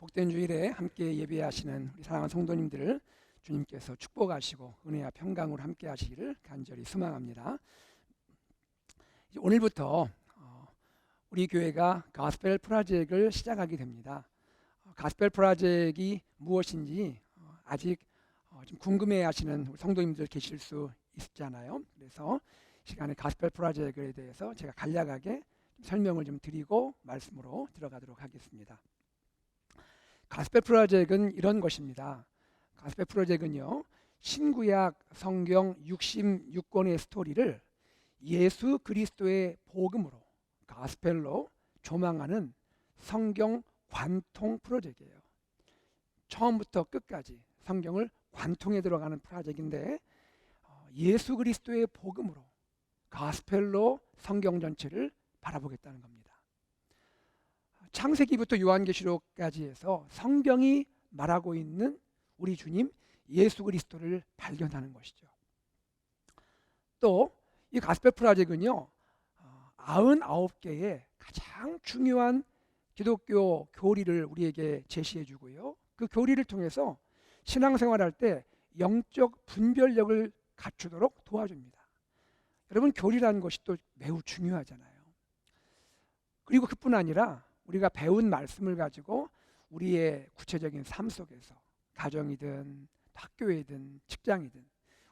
복된 주일에 함께 예배하시는 우리 사랑하는 성도님들을 주님께서 축복하시고 은혜와 평강으로 함께 하시기를 간절히 소망합니다. 오늘부터 우리 교회가 가스펠 프로젝트를 시작하게 됩니다. 가스펠 프로젝트가 무엇인지 아직 좀 궁금해하시는 우리 성도님들 계실 수 있잖아요. 그래서 시간에 가스펠 프로젝트에 대해서 제가 간략하게 설명을 좀 드리고 말씀으로 들어가도록 하겠습니다. 가스펠 프로젝트는 이런 것입니다. 가스펠 프로젝트는요, 신구약 성경 66권의 스토리를 예수 그리스도의 복음으로 가스펠로 조망하는 성경 관통 프로젝트예요. 처음부터 끝까지 성경을 관통해 들어가는 프로젝트인데 예수 그리스도의 복음으로 가스펠로 성경 전체를 바라보겠다는 겁니다. 창세기부터 요한계시록까지 해서 성경이 말하고 있는 우리 주님 예수 그리스도를 발견하는 것이죠. 또 이 가스펠 프로젝트는요, 99개의 가장 중요한 기독교 교리를 우리에게 제시해 주고요, 그 교리를 통해서 신앙생활할 때 영적 분별력을 갖추도록 도와줍니다. 여러분, 교리라는 것이 또 매우 중요하잖아요. 그리고 그뿐 아니라 우리가 배운 말씀을 가지고 우리의 구체적인 삶 속에서, 가정이든 학교이든 직장이든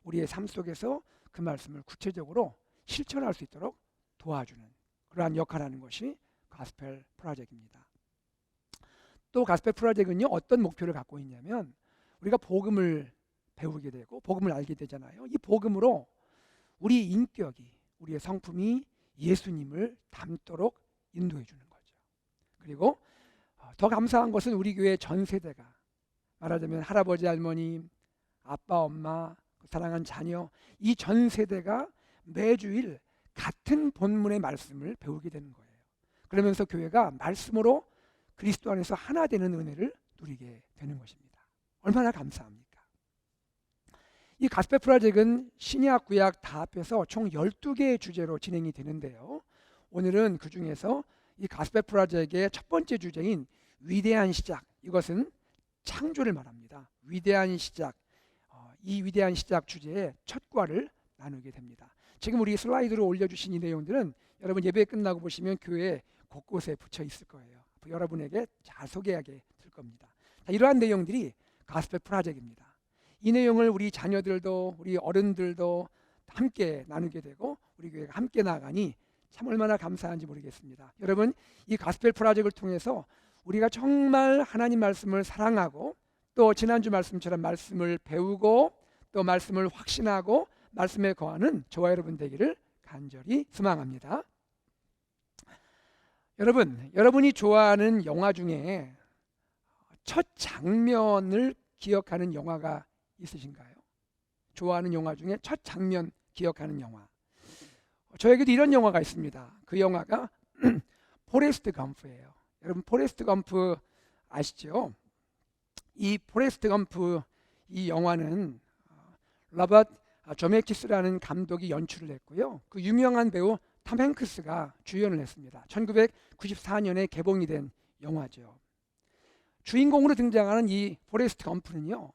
우리의 삶 속에서 그 말씀을 구체적으로 실천할 수 있도록 도와주는 그러한 역할을 하는 것이 가스펠 프로젝트입니다. 또 가스펠 프로젝트는요, 어떤 목표를 갖고 있냐면 우리가 복음을 배우게 되고 복음을 알게 되잖아요. 이 복음으로 우리 인격이, 우리의 성품이 예수님을 닮도록 인도해 주는 거죠. 그리고 더 감사한 것은 우리 교회 전 세대가, 말하자면 할아버지, 할머니, 아빠, 엄마, 사랑하는 자녀, 이 전 세대가 매주일 같은 본문의 말씀을 배우게 되는 거예요. 그러면서 교회가 말씀으로 그리스도 안에서 하나 되는 은혜를 누리게 되는 것입니다. 얼마나 감사합니까? 이 가스펠 프로젝트는 신약 구약 다 합해서 총 12개의 주제로 진행이 되는데요, 오늘은 그 중에서 이 가스펠 프로젝트의 첫 번째 주제인 위대한 시작, 이것은 창조를 말합니다. 위대한 시작, 이 위대한 시작 주제의 첫 과를 나누게 됩니다. 지금 우리 슬라이드로 올려주신 이 내용들은 여러분 예배 끝나고 보시면 교회 곳곳에 붙여 있을 거예요. 여러분에게 잘 소개하게 될 겁니다. 자, 이러한 내용들이 가스펠 프로젝트입니다. 이 내용을 우리 자녀들도 우리 어른들도 함께 나누게 되고 우리 교회가 함께 나가니 참 얼마나 감사한지 모르겠습니다. 여러분, 이 가스펠 프로젝트를 통해서 우리가 정말 하나님 말씀을 사랑하고 또 지난주 말씀처럼 말씀을 배우고 또 말씀을 확신하고 말씀에 거하는 저와 여러분 되기를 간절히 소망합니다. 여러분이 좋아하는 영화 중에 첫 장면을 기억하는 영화가 있으신가요? 좋아하는 영화 중에 첫 장면 기억하는 영화. 저에게도 이런 영화가 있습니다. 그 영화가 포레스트 검프예요. 여러분, 포레스트 검프 아시죠? 이 포레스트 검프, 이 영화는 로버트 조메키스라는 감독이 연출을 했고요, 그 유명한 배우 톰 행크스가 주연을 했습니다. 1994년에 개봉이 된 영화죠. 주인공으로 등장하는 이 포레스트 검프는요,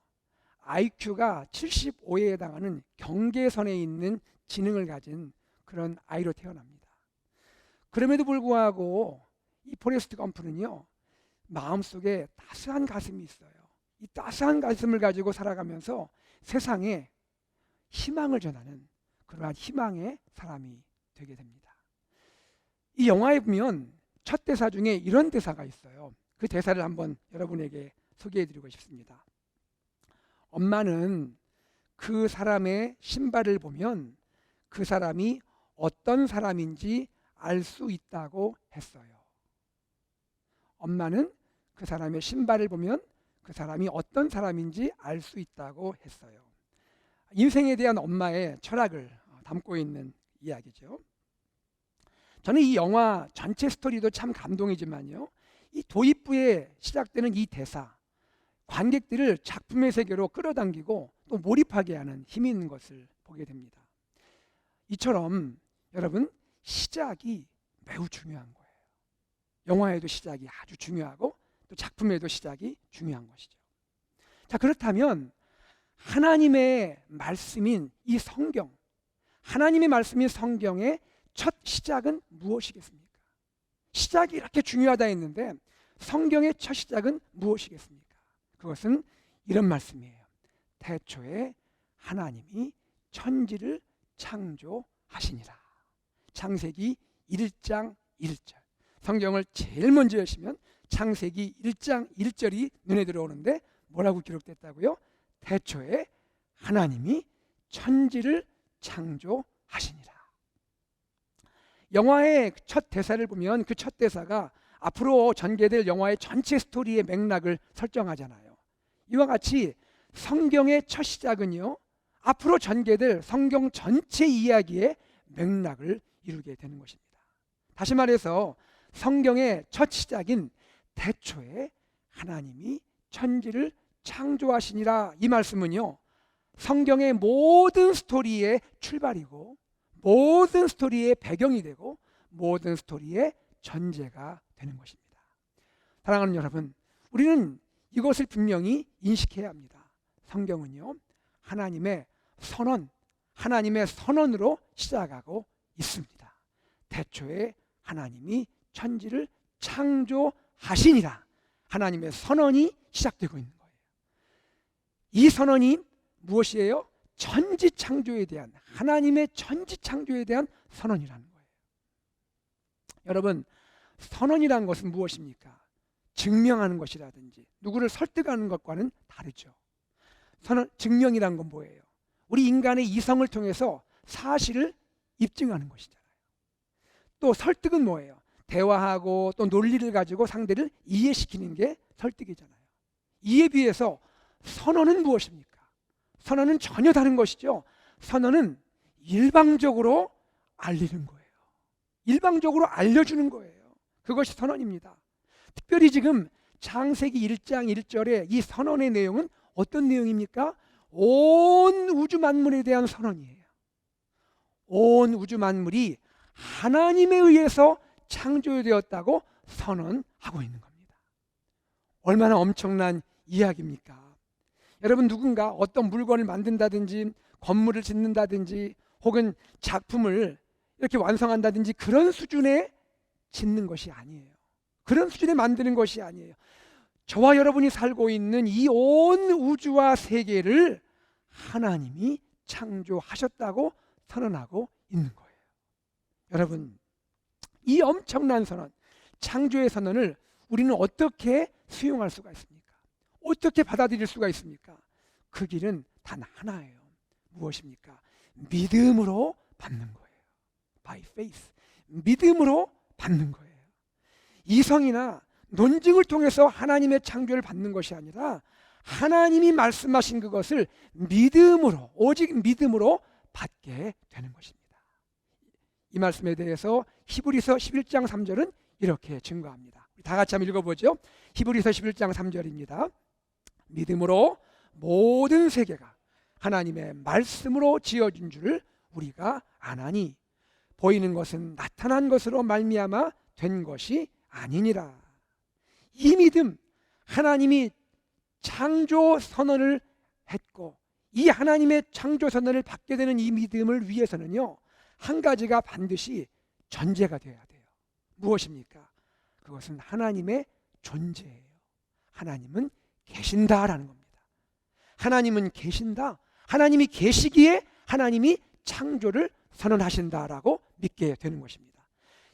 IQ가 75에 해당하는 경계선에 있는 지능을 가진 그런 아이로 태어납니다. 그럼에도 불구하고 이 포레스트 검프는요, 마음속에 따스한 가슴이 있어요. 이 따스한 가슴을 가지고 살아가면서 세상에 희망을 전하는 그러한 희망의 사람이 되게 됩니다. 이 영화에 보면 첫 대사 중에 이런 대사가 있어요. 그 대사를 한번 여러분에게 소개해드리고 싶습니다. 엄마는 그 사람의 신발을 보면 그 사람이 어떤 사람인지 알 수 있다고 했어요. 엄마는 그 사람의 신발을 보면 그 사람이 어떤 사람인지 알 수 있다고 했어요. 인생에 대한 엄마의 철학을 담고 있는 이야기죠. 저는 이 영화 전체 스토리도 참 감동이지만요, 이 도입부에 시작되는 이 대사, 관객들을 작품의 세계로 끌어당기고 또 몰입하게 하는 힘이 있는 것을 보게 됩니다. 이처럼 여러분, 시작이 매우 중요한 거예요. 영화에도 시작이 아주 중요하고 또 또 작품에도 시작이 중요한 것이죠. 자, 그렇다면 하나님의 말씀인 이 성경, 하나님의 말씀인 성경의 첫 시작은 무엇이겠습니까? 시작이 이렇게 중요하다 했는데 성경의 첫 시작은 무엇이겠습니까? 그것은 이런 말씀이에요. 태초에 하나님이 천지를 창조하시니라. 창세기 1장 1절. 성경을 제일 먼저 여시면 창세기 1장 1절이 눈에 들어오는데 뭐라고 기록됐다고요? 태초에 하나님이 천지를 창조하시니라. 영화의 첫 대사를 보면 그 첫 대사가 앞으로 전개될 영화의 전체 스토리의 맥락을 설정하잖아요. 이와 같이 성경의 첫 시작은요, 앞으로 전개될 성경 전체 이야기의 맥락을 이루게 되는 것입니다. 다시 말해서 성경의 첫 시작인 태초에 하나님이 천지를 창조하시니라, 이 말씀은요, 성경의 모든 스토리의 출발이고 모든 스토리의 배경이 되고 모든 스토리의 전제가 되는 것입니다. 사랑하는 여러분, 우리는 이것을 분명히 인식해야 합니다. 성경은요, 하나님의 선언, 하나님의 선언으로 시작하고 있습니다. 태초에 하나님이 천지를 창조하시니라, 하나님의 선언이 시작되고 있는 거예요. 이 선언이 무엇이에요? 천지 창조에 대한, 하나님의 천지 창조에 대한 선언이라는 거예요. 여러분, 선언이란 것은 무엇입니까? 증명하는 것이라든지 누구를 설득하는 것과는 다르죠. 선언, 증명이란 건 뭐예요? 우리 인간의 이성을 통해서 사실을 입증하는 것이잖아요. 또 설득은 뭐예요? 대화하고 또 논리를 가지고 상대를 이해시키는 게 설득이잖아요. 이에 비해서 선언은 무엇입니까? 선언은 전혀 다른 것이죠. 선언은 일방적으로 알리는 거예요. 일방적으로 알려주는 거예요. 그것이 선언입니다. 특별히 지금 창세기 1장 1절의 이 선언의 내용은 어떤 내용입니까? 온 우주 만물에 대한 선언이에요. 온 우주 만물이 하나님에 의해서 창조되었다고 선언하고 있는 겁니다. 얼마나 엄청난 이야기입니까? 여러분, 누군가 어떤 물건을 만든다든지 건물을 짓는다든지 혹은 작품을 이렇게 완성한다든지 그런 수준에 짓는 것이 아니에요. 그런 수준에 만드는 것이 아니에요. 저와 여러분이 살고 있는 이 온 우주와 세계를 하나님이 창조하셨다고 선언하고 있는 거예요. 여러분, 이 엄청난 선언, 창조의 선언을 우리는 어떻게 수용할 수가 있습니까? 어떻게 받아들일 수가 있습니까? 그 길은 단 하나예요. 무엇입니까? 믿음으로 받는 거예요. By faith. 믿음으로 받는 거예요. 이성이나 논증을 통해서 하나님의 창조를 받는 것이 아니라 하나님이 말씀하신 그것을 믿음으로, 오직 믿음으로 받게 되는 것입니다. 이 말씀에 대해서 히브리서 11장 3절은 이렇게 증거합니다. 다 같이 한번 읽어보죠. 히브리서 11장 3절입니다. 믿음으로 모든 세계가 하나님의 말씀으로 지어진 줄을 우리가 아나니 보이는 것은 나타난 것으로 말미암아 된 것이 아니니라. 이 믿음, 하나님이 창조 선언을 했고 이 하나님의 창조 선언을 받게 되는 이 믿음을 위해서는요, 한 가지가 반드시 전제가 되어야 돼요. 무엇입니까? 그것은 하나님의 존재예요. 하나님은 계신다라는 겁니다. 하나님은 계신다. 하나님이 계시기에 하나님이 창조를 선언하신다라고 믿게 되는 것입니다.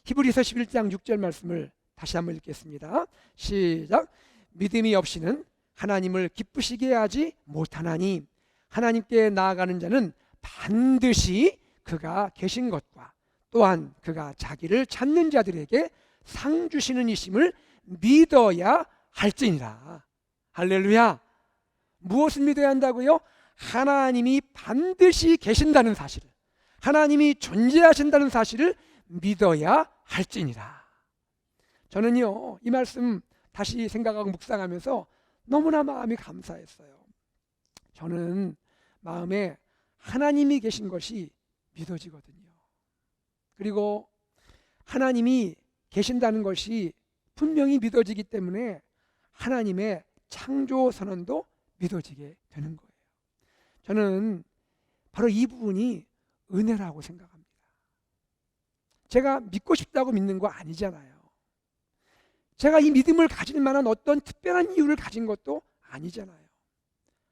히브리서 11장 6절 말씀을 다시 한번 읽겠습니다. 시작. 믿음이 없이는 하나님을 기쁘시게 하지 못하나니 하나님께 나아가는 자는 반드시 그가 계신 것과 또한 그가 자기를 찾는 자들에게 상 주시는 이심을 믿어야 할지니라. 할렐루야. 무엇을 믿어야 한다고요? 하나님이 반드시 계신다는 사실을, 하나님이 존재하신다는 사실을 믿어야 할지니라. 저는요, 이 말씀 다시 생각하고 묵상하면서 너무나 마음이 감사했어요. 저는 마음에 하나님이 계신 것이 믿어지거든요. 그리고 하나님이 계신다는 것이 분명히 믿어지기 때문에 하나님의 창조 선언도 믿어지게 되는 거예요. 저는 바로 이 부분이 은혜라고 생각합니다. 제가 믿고 싶다고 믿는 거 아니잖아요. 제가 이 믿음을 가질 만한 어떤 특별한 이유를 가진 것도 아니잖아요.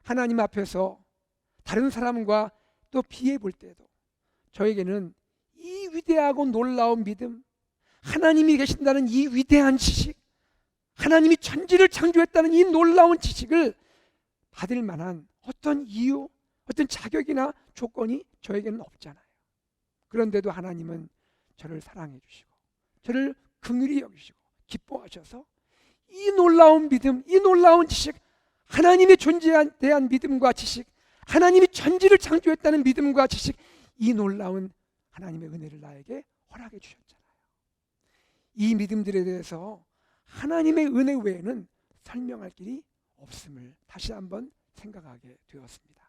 하나님 앞에서 다른 사람과 또 비해 볼 때도 저에게는 이 위대하고 놀라운 믿음, 하나님이 계신다는 이 위대한 지식, 하나님이 천지를 창조했다는 이 놀라운 지식을 받을 만한 어떤 이유, 어떤 자격이나 조건이 저에게는 없잖아요. 그런데도 하나님은 저를 사랑해 주시고 저를 긍휼히 여기시고 기뻐하셔서 이 놀라운 믿음, 이 놀라운 지식, 하나님의 존재에 대한 믿음과 지식, 하나님이 천지를 창조했다는 믿음과 지식, 이 놀라운 하나님의 은혜를 나에게 허락해 주셨잖아요. 이 믿음들에 대해서 하나님의 은혜 외에는 설명할 길이 없음을 다시 한번 생각하게 되었습니다.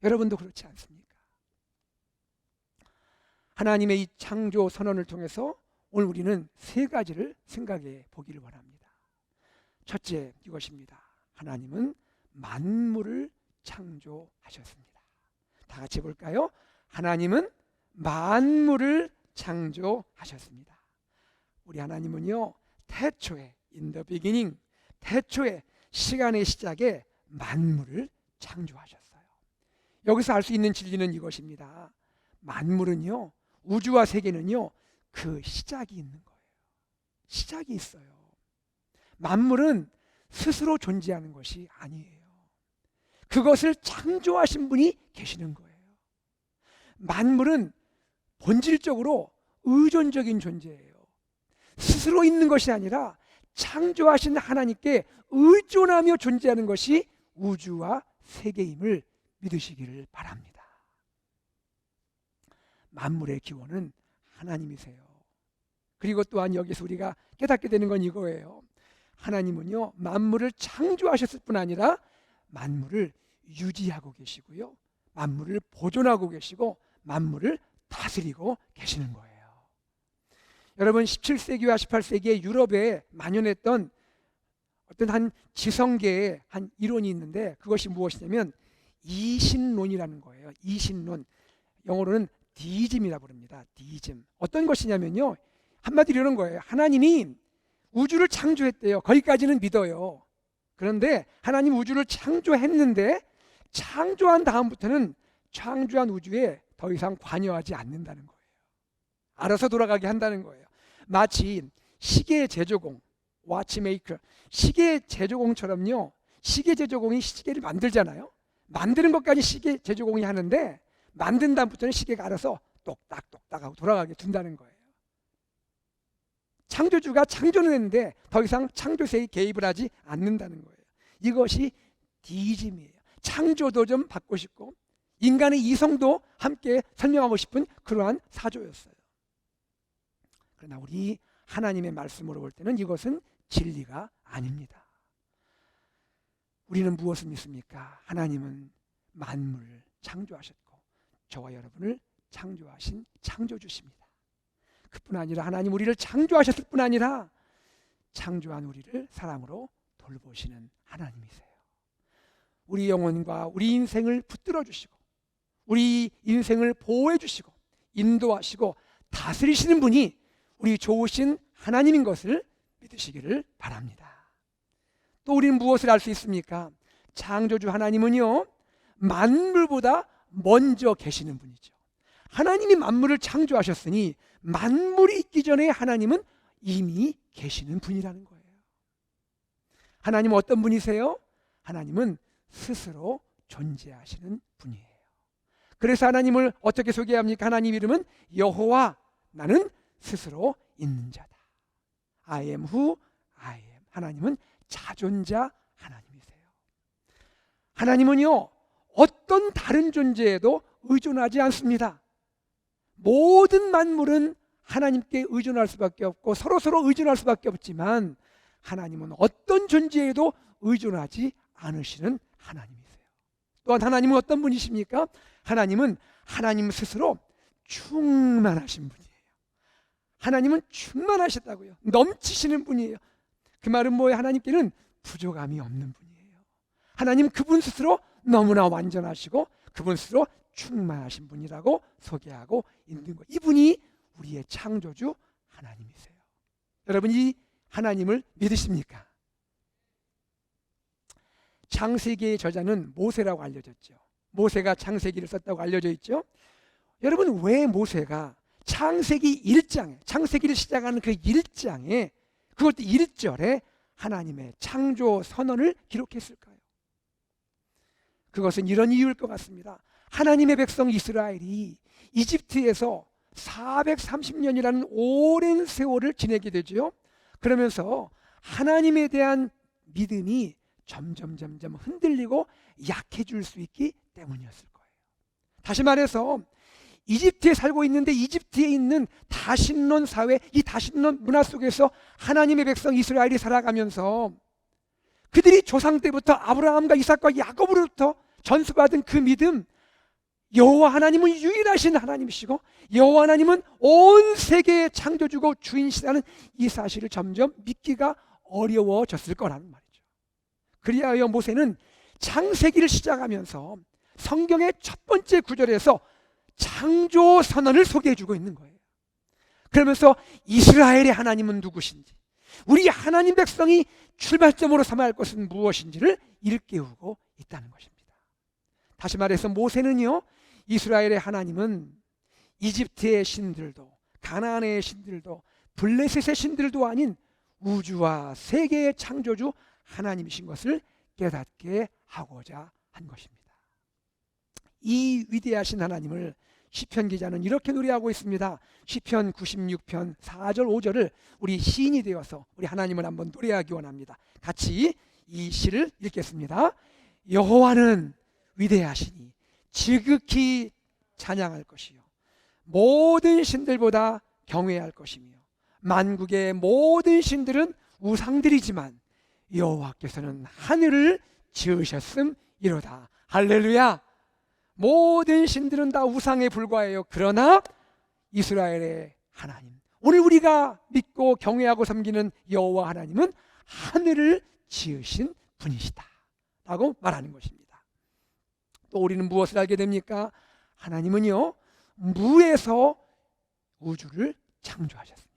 여러분도 그렇지 않습니까? 하나님의 이 창조 선언을 통해서 오늘 우리는 세 가지를 생각해 보기를 원합니다. 첫째, 이것입니다. 하나님은 만물을 창조하셨습니다. 다 같이 볼까요? 하나님은 만물을 창조하셨습니다. 우리 하나님은요, 태초에 in the beginning, 태초에 시간의 시작에 만물을 창조하셨어요. 여기서 알 수 있는 진리는 이것입니다. 만물은요, 우주와 세계는요, 그 시작이 있는 거예요. 시작이 있어요. 만물은 스스로 존재하는 것이 아니에요. 그것을 창조하신 분이 계시는 거예요. 만물은 본질적으로 의존적인 존재예요. 스스로 있는 것이 아니라 창조하신 하나님께 의존하며 존재하는 것이 우주와 세계임을 믿으시기를 바랍니다. 만물의 기원은 하나님이세요. 그리고 또한 여기서 우리가 깨닫게 되는 건 이거예요. 하나님은요, 만물을 창조하셨을 뿐 아니라 만물을 유지하고 계시고요, 만물을 보존하고 계시고 만물을 다스리고 계시는 거예요. 여러분, 17세기와 18세기에 유럽에 만연했던 어떤 한 지성계의 한 이론이 있는데 그것이 무엇이냐면 이신론이라는 거예요. 이신론, 영어로는 디즘이라고 부릅니다. 디즘. 어떤 것이냐면요, 한마디로 이런 거예요. 하나님이 우주를 창조했대요. 거기까지는 믿어요. 그런데 하나님 우주를 창조했는데 창조한 다음부터는 창조한 우주에 더 이상 관여하지 않는다는 거예요. 알아서 돌아가게 한다는 거예요. 마치 시계 제조공, 와치메이커, 시계 제조공처럼요, 시계 제조공이 시계를 만들잖아요. 만드는 것까지 시계 제조공이 하는데 만든 다음부터는 시계가 알아서 똑딱똑딱 하고 돌아가게 둔다는 거예요. 창조주가 창조는 했는데 더 이상 창조세에 개입을 하지 않는다는 거예요. 이것이 디즘이에요. 창조도 좀 받고 싶고 인간의 이성도 함께 설명하고 싶은 그러한 사조였어요. 그러나 우리 하나님의 말씀으로 볼 때는 이것은 진리가 아닙니다. 우리는 무엇을 믿습니까? 하나님은 만물을 창조하셨고 저와 여러분을 창조하신 창조주십니다. 그뿐 아니라 하나님 우리를 창조하셨을 뿐 아니라 창조한 우리를 사랑으로 돌보시는 하나님이세요. 우리 영혼과 우리 인생을 붙들어 주시고 우리 인생을 보호해 주시고 인도하시고 다스리시는 분이 우리 좋으신 하나님인 것을 믿으시기를 바랍니다. 또 우리는 무엇을 알 수 있습니까? 창조주 하나님은요, 만물보다 먼저 계시는 분이죠. 하나님이 만물을 창조하셨으니 만물이 있기 전에 하나님은 이미 계시는 분이라는 거예요. 하나님은 어떤 분이세요? 하나님은 스스로 존재하시는 분이에요. 그래서 하나님을 어떻게 소개합니까? 하나님 이름은 여호와, 나는 스스로 있는 자다. I am who I am. 하나님은 자존자 하나님이세요. 하나님은요, 어떤 다른 존재에도 의존하지 않습니다. 모든 만물은 하나님께 의존할 수밖에 없고 서로서로 의존할 수밖에 없지만 하나님은 어떤 존재에도 의존하지 않으시는 하나님이세요. 또한 하나님은 어떤 분이십니까? 하나님은 하나님 스스로 충만하신 분이에요. 하나님은 충만하셨다고요. 넘치시는 분이에요. 그 말은 뭐예요? 하나님께는 부족함이 없는 분이에요. 하나님 그분 스스로 너무나 완전하시고 그분 스스로 충만하신 분이라고 소개하고 있는 거예요. 이분이 우리의 창조주 하나님이세요. 여러분 이 하나님을 믿으십니까? 창세기의 저자는 모세라고 알려졌죠. 모세가 창세기를 썼다고 알려져 있죠. 여러분 왜 모세가 창세기 1장에 창세기를 시작하는 그 1장에 그것도 1절에 하나님의 창조 선언을 기록했을까요? 그것은 이런 이유일 것 같습니다. 하나님의 백성 이스라엘이 이집트에서 430년이라는 오랜 세월을 지내게 되죠. 그러면서 하나님에 대한 믿음이 점점 흔들리고 약해질 수 있기 때문이었을 거예요. 다시 말해서 이집트에 살고 있는데 이집트에 있는 다신론 사회, 이 다신론 문화 속에서 하나님의 백성 이스라엘이 살아가면서 그들이 조상 때부터 아브라함과 이삭과 야곱으로부터 전수받은 그 믿음, 여호와 하나님은 유일하신 하나님이시고 여호와 하나님은 온 세계의 창조주고 주인이시라는 이 사실을 점점 믿기가 어려워졌을 거라는 말이죠. 그리하여 모세는 창세기를 시작하면서 성경의 첫 번째 구절에서 창조 선언을 소개해주고 있는 거예요. 그러면서 이스라엘의 하나님은 누구신지, 우리 하나님 백성이 출발점으로 삼아야 할 것은 무엇인지를 일깨우고 있다는 것입니다. 다시 말해서 모세는요, 이스라엘의 하나님은 이집트의 신들도 가나안의 신들도 블레셋의 신들도 아닌 우주와 세계의 창조주 하나님이신 것을 깨닫게 하고자 한 것입니다. 이 위대하신 하나님을 시편 기자는 이렇게 노래하고 있습니다. 시편 96편 4절 5절을 우리 시인이 되어서 우리 하나님을 한번 노래하기 원합니다. 같이 이 시를 읽겠습니다. 여호와는 위대하시니 지극히 찬양할 것이요 모든 신들보다 경외할 것이며 만국의 모든 신들은 우상들이지만 여호와께서는 하늘을 지으셨음이로다. 할렐루야. 모든 신들은 다 우상에 불과해요. 그러나 이스라엘의 하나님, 오늘 우리가 믿고 경외하고 섬기는 여호와 하나님은 하늘을 지으신 분이시다 라고 말하는 것입니다. 또 우리는 무엇을 알게 됩니까? 하나님은요, 무에서 우주를 창조하셨습니다.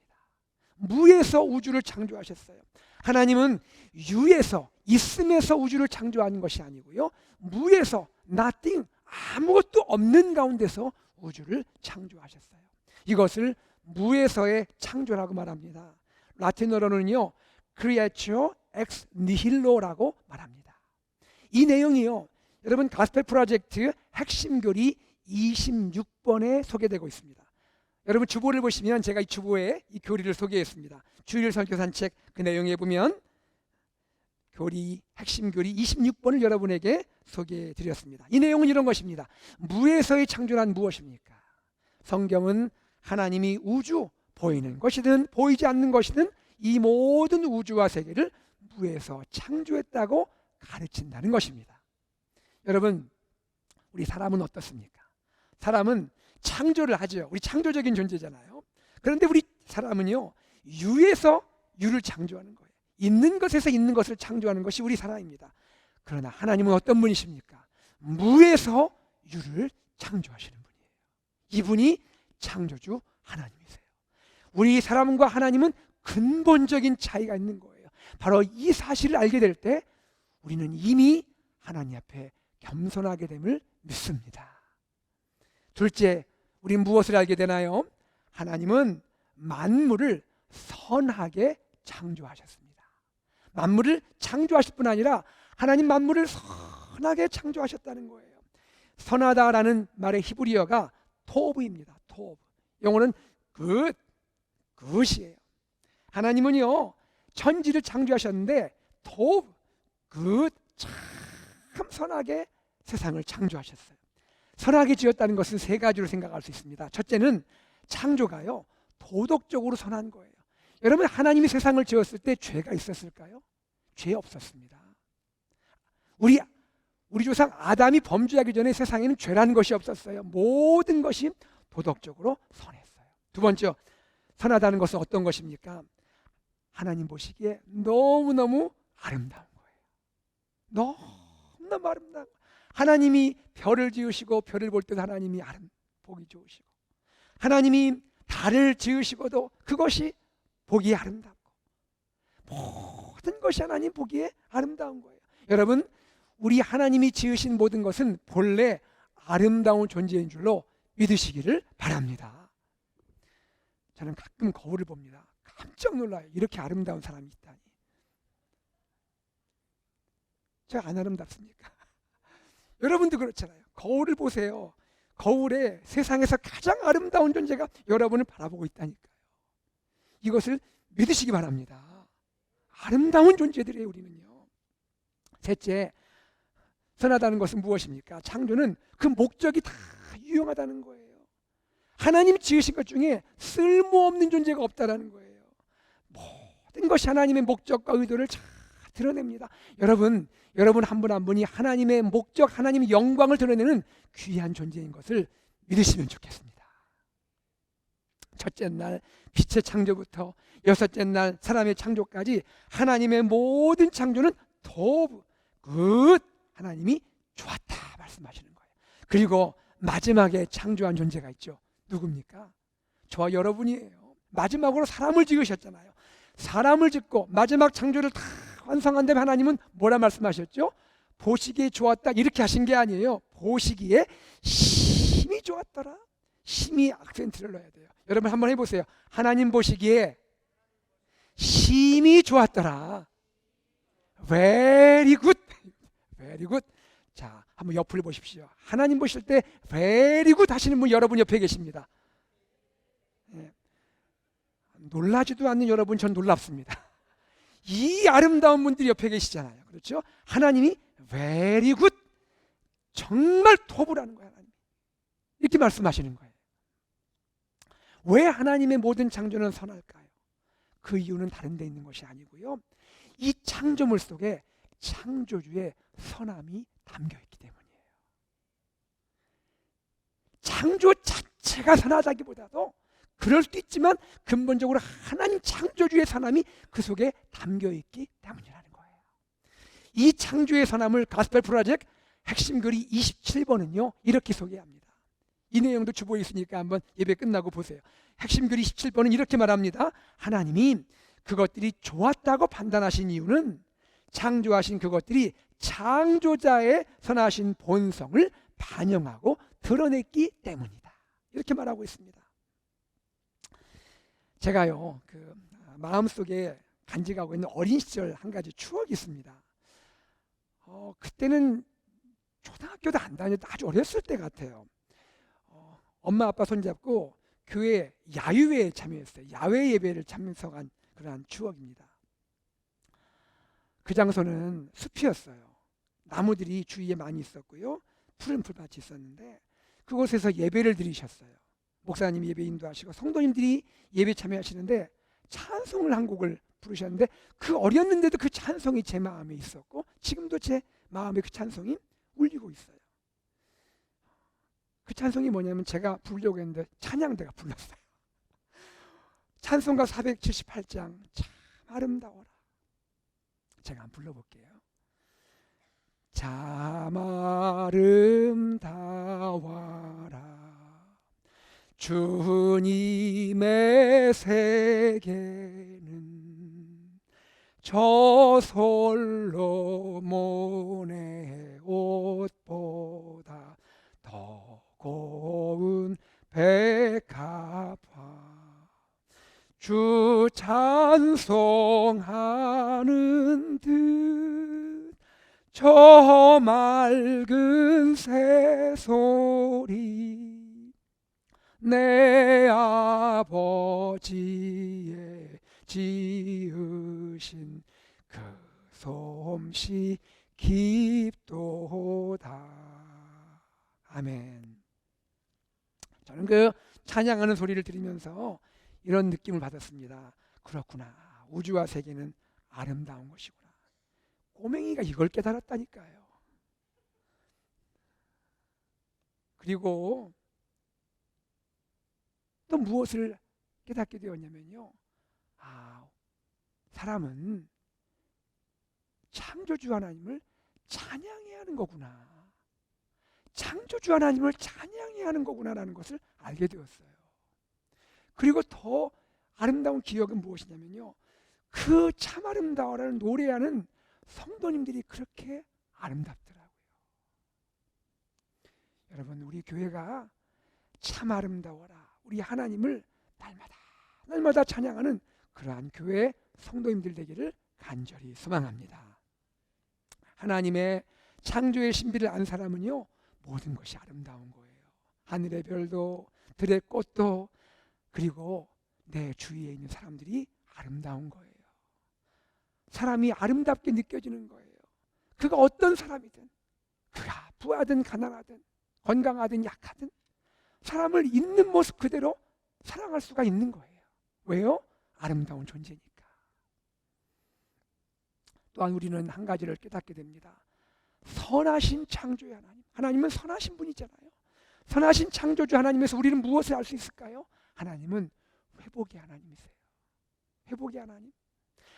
무에서 우주를 창조하셨어요. 하나님은 유에서, 있음에서 우주를 창조하는 것이 아니고요, 무에서, nothing, 아무것도 없는 가운데서 우주를 창조하셨어요. 이것을 무에서의 창조라고 말합니다. 라틴어로는요, creatio ex nihillo라고 말합니다. 이 내용이요, 여러분 가스펠 프로젝트 핵심 교리 26번에 소개되고 있습니다. 여러분 주보를 보시면 제가 이 주보에 이 교리를 소개했습니다. 주일 설교산책 그 내용에 보면 교리 핵심 교리 26번을 여러분에게 소개해 드렸습니다. 이 내용은 이런 것입니다. 무에서의 창조란 무엇입니까? 성경은 하나님이 우주, 보이는 것이든 보이지 않는 것이든 이 모든 우주와 세계를 무에서 창조했다고 가르친다는 것입니다. 여러분, 우리 사람은 어떻습니까? 사람은 창조를 하죠. 우리 창조적인 존재잖아요. 그런데 우리 사람은요, 유에서 유를 창조하는 거예요. 있는 것에서 있는 것을 창조하는 것이 우리 사람입니다. 그러나 하나님은 어떤 분이십니까? 무에서 유를 창조하시는 분이에요. 이분이 창조주 하나님이세요. 우리 사람과 하나님은 근본적인 차이가 있는 거예요. 바로 이 사실을 알게 될 때 우리는 이미 하나님 앞에 겸손하게 됨을 믿습니다. 둘째, 우리는 무엇을 알게 되나요? 하나님은 만물을 선하게 창조하셨습니다. 만물을 창조하실 뿐 아니라 하나님 만물을 선하게 창조하셨다는 거예요. 선하다라는 말의 히브리어가 토브입니다. 토브. 영어는 굿이에요. 하나님은요, 천지를 창조하셨는데 토브, 참 선하게 세상을 창조하셨어요. 선하게 지었다는 것은 세 가지로 생각할 수 있습니다. 첫째는 창조가요, 도덕적으로 선한 거예요. 여러분, 하나님이 세상을 지었을 때 죄가 있었을까요? 죄 없었습니다. 우리 조상 아담이 범죄하기 전에 세상에는 죄라는 것이 없었어요. 모든 것이 도덕적으로 선했어요. 두 번째, 선하다는 것은 어떤 것입니까? 하나님 보시기에 너무너무 아름다운 거예요. 너무너무 아름다운, 하나님이 별을 지으시고 별을 볼 때도 하나님이 보기 좋으시고, 하나님이 달을 지으시고도 그것이 보기에 아름답고, 모든 것이 하나님 보기에 아름다운 거예요. 여러분, 우리 하나님이 지으신 모든 것은 본래 아름다운 존재인 줄로 믿으시기를 바랍니다. 저는 가끔 거울을 봅니다. 깜짝 놀라요. 이렇게 아름다운 사람이 있다니. 제가 안 아름답습니까? 여러분도 그렇잖아요. 거울을 보세요. 거울에 세상에서 가장 아름다운 존재가 여러분을 바라보고 있다니까요. 이것을 믿으시기 바랍니다. 아름다운 존재들이에요, 우리는요. 셋째, 선하다는 것은 무엇입니까? 창조는 그 목적이 다 유용하다는 거예요. 하나님 지으신 것 중에 쓸모없는 존재가 없다라는 거예요. 모든 것이 하나님의 목적과 의도를 잘 드러냅니다. 여러분 한 분 한 분이 하나님의 목적, 하나님의 영광을 드러내는 귀한 존재인 것을 믿으시면 좋겠습니다. 첫째 날 빛의 창조부터 여섯째 날 사람의 창조까지 하나님의 모든 창조는 도브 굿, 하나님이 좋았다 말씀하시는 거예요. 그리고 마지막에 창조한 존재가 있죠. 누굽니까? 저와 여러분이에요. 마지막으로 사람을 지으셨잖아요. 사람을 짓고 마지막 창조를 다 완성한 다음에 하나님은 뭐라 말씀하셨죠? 보시기에 좋았다 이렇게 하신 게 아니에요. 보시기에 심히 좋았더라. 심히 악센트를 넣어야 돼요. 여러분 한번 해보세요. 하나님 보시기에 심히 좋았더라. Very good. Very good. 자, 한번 옆을 보십시오. 하나님 보실 때 very good 하시는 분 여러분 옆에 계십니다. 예. 놀라지도 않는 여러분, 전 놀랍습니다. 이 아름다운 분들이 옆에 계시잖아요. 그렇죠? 하나님이 very good, 정말 토부라는 거예요. 하나님. 이렇게 말씀하시는 거예요. 왜 하나님의 모든 창조는 선할까요? 그 이유는 다른 데 있는 것이 아니고요. 이 창조물 속에 창조주의 선함이 담겨있기 때문이에요. 창조 자체가 선하다기보다도 그럴 수도 있지만 근본적으로 하나님 창조주의 선함이 그 속에 담겨있기 때문이라는 거예요. 이 창조의 선함을 가스펠 프로젝트 핵심 글이 27번은요 이렇게 소개합니다. 이 내용도 주보에 있으니까 한번 예배 끝나고 보세요. 핵심 글 27번은 이렇게 말합니다. 하나님이 그것들이 좋았다고 판단하신 이유는 창조하신 그것들이 창조자의 선하신 본성을 반영하고 드러냈기 때문이다. 이렇게 말하고 있습니다. 제가요 마음속에 간직하고 있는 어린 시절 한 가지 추억이 있습니다. 그때는 초등학교도 안 다녔다 아주 어렸을 때 같아요. 엄마 아빠 손잡고 교회 야유회에 참여했어요. 야외 예배를 참석한 그러한 추억입니다. 그 장소는 숲이었어요. 나무들이 주위에 많이 있었고요. 푸른 풀밭이 있었는데 그곳에서 예배를 드리셨어요. 목사님이 예배 인도하시고 성도님들이 예배 참여하시는데 찬송을 한 곡을 부르셨는데 그 어렸는데도 그 찬송이 제 마음에 있었고 지금도 제 마음에 그 찬송이 울리고 있어요. 그 찬송이 뭐냐면 제가 부르려고 했는데 찬양대가 불렀어요. 찬송가 478장 참 아름다워라. 제가 한번 불러볼게요. 참 아름다워라 주님의 세계는 저 솔로몬의 옷보다 더 고운 백합화 주 찬송하는 듯 저 맑은 새소리 내 아버지의 지으신 그 솜씨 깊도다. 아멘. 저는 그 찬양하는 소리를 들으면서 이런 느낌을 받았습니다. 그렇구나. 우주와 세계는 아름다운 것이구나. 꼬맹이가 이걸 깨달았다니까요. 그리고 또 무엇을 깨닫게 되었냐면요. 사람은 창조주 하나님을 찬양해야 하는 거구나. 창조주 하나님을 찬양해야 하는 거구나라는 것을 알게 되었어요. 그리고 더 아름다운 기억은 무엇이냐면요, 그 참 아름다워라는 노래하는 성도님들이 그렇게 아름답더라고요. 여러분, 우리 교회가 참 아름다워라, 우리 하나님을 날마다 찬양하는 그러한 교회 성도님들 되기를 간절히 소망합니다. 하나님의 창조의 신비를 안 사람은요, 모든 것이 아름다운 거예요. 하늘의 별도, 들의 꽃도, 그리고 내 주위에 있는 사람들이 아름다운 거예요. 사람이 아름답게 느껴지는 거예요. 그가 어떤 사람이든, 그가 부하든 가난하든 건강하든 약하든 사람을 있는 모습 그대로 사랑할 수가 있는 거예요. 왜요? 아름다운 존재니까. 또한 우리는 한 가지를 깨닫게 됩니다. 선하신 창조의 하나님, 하나님은 선하신 분이잖아요. 선하신 창조주 하나님에서 우리는 무엇을 알 수 있을까요? 하나님은 회복의 하나님이세요. 회복의 하나님.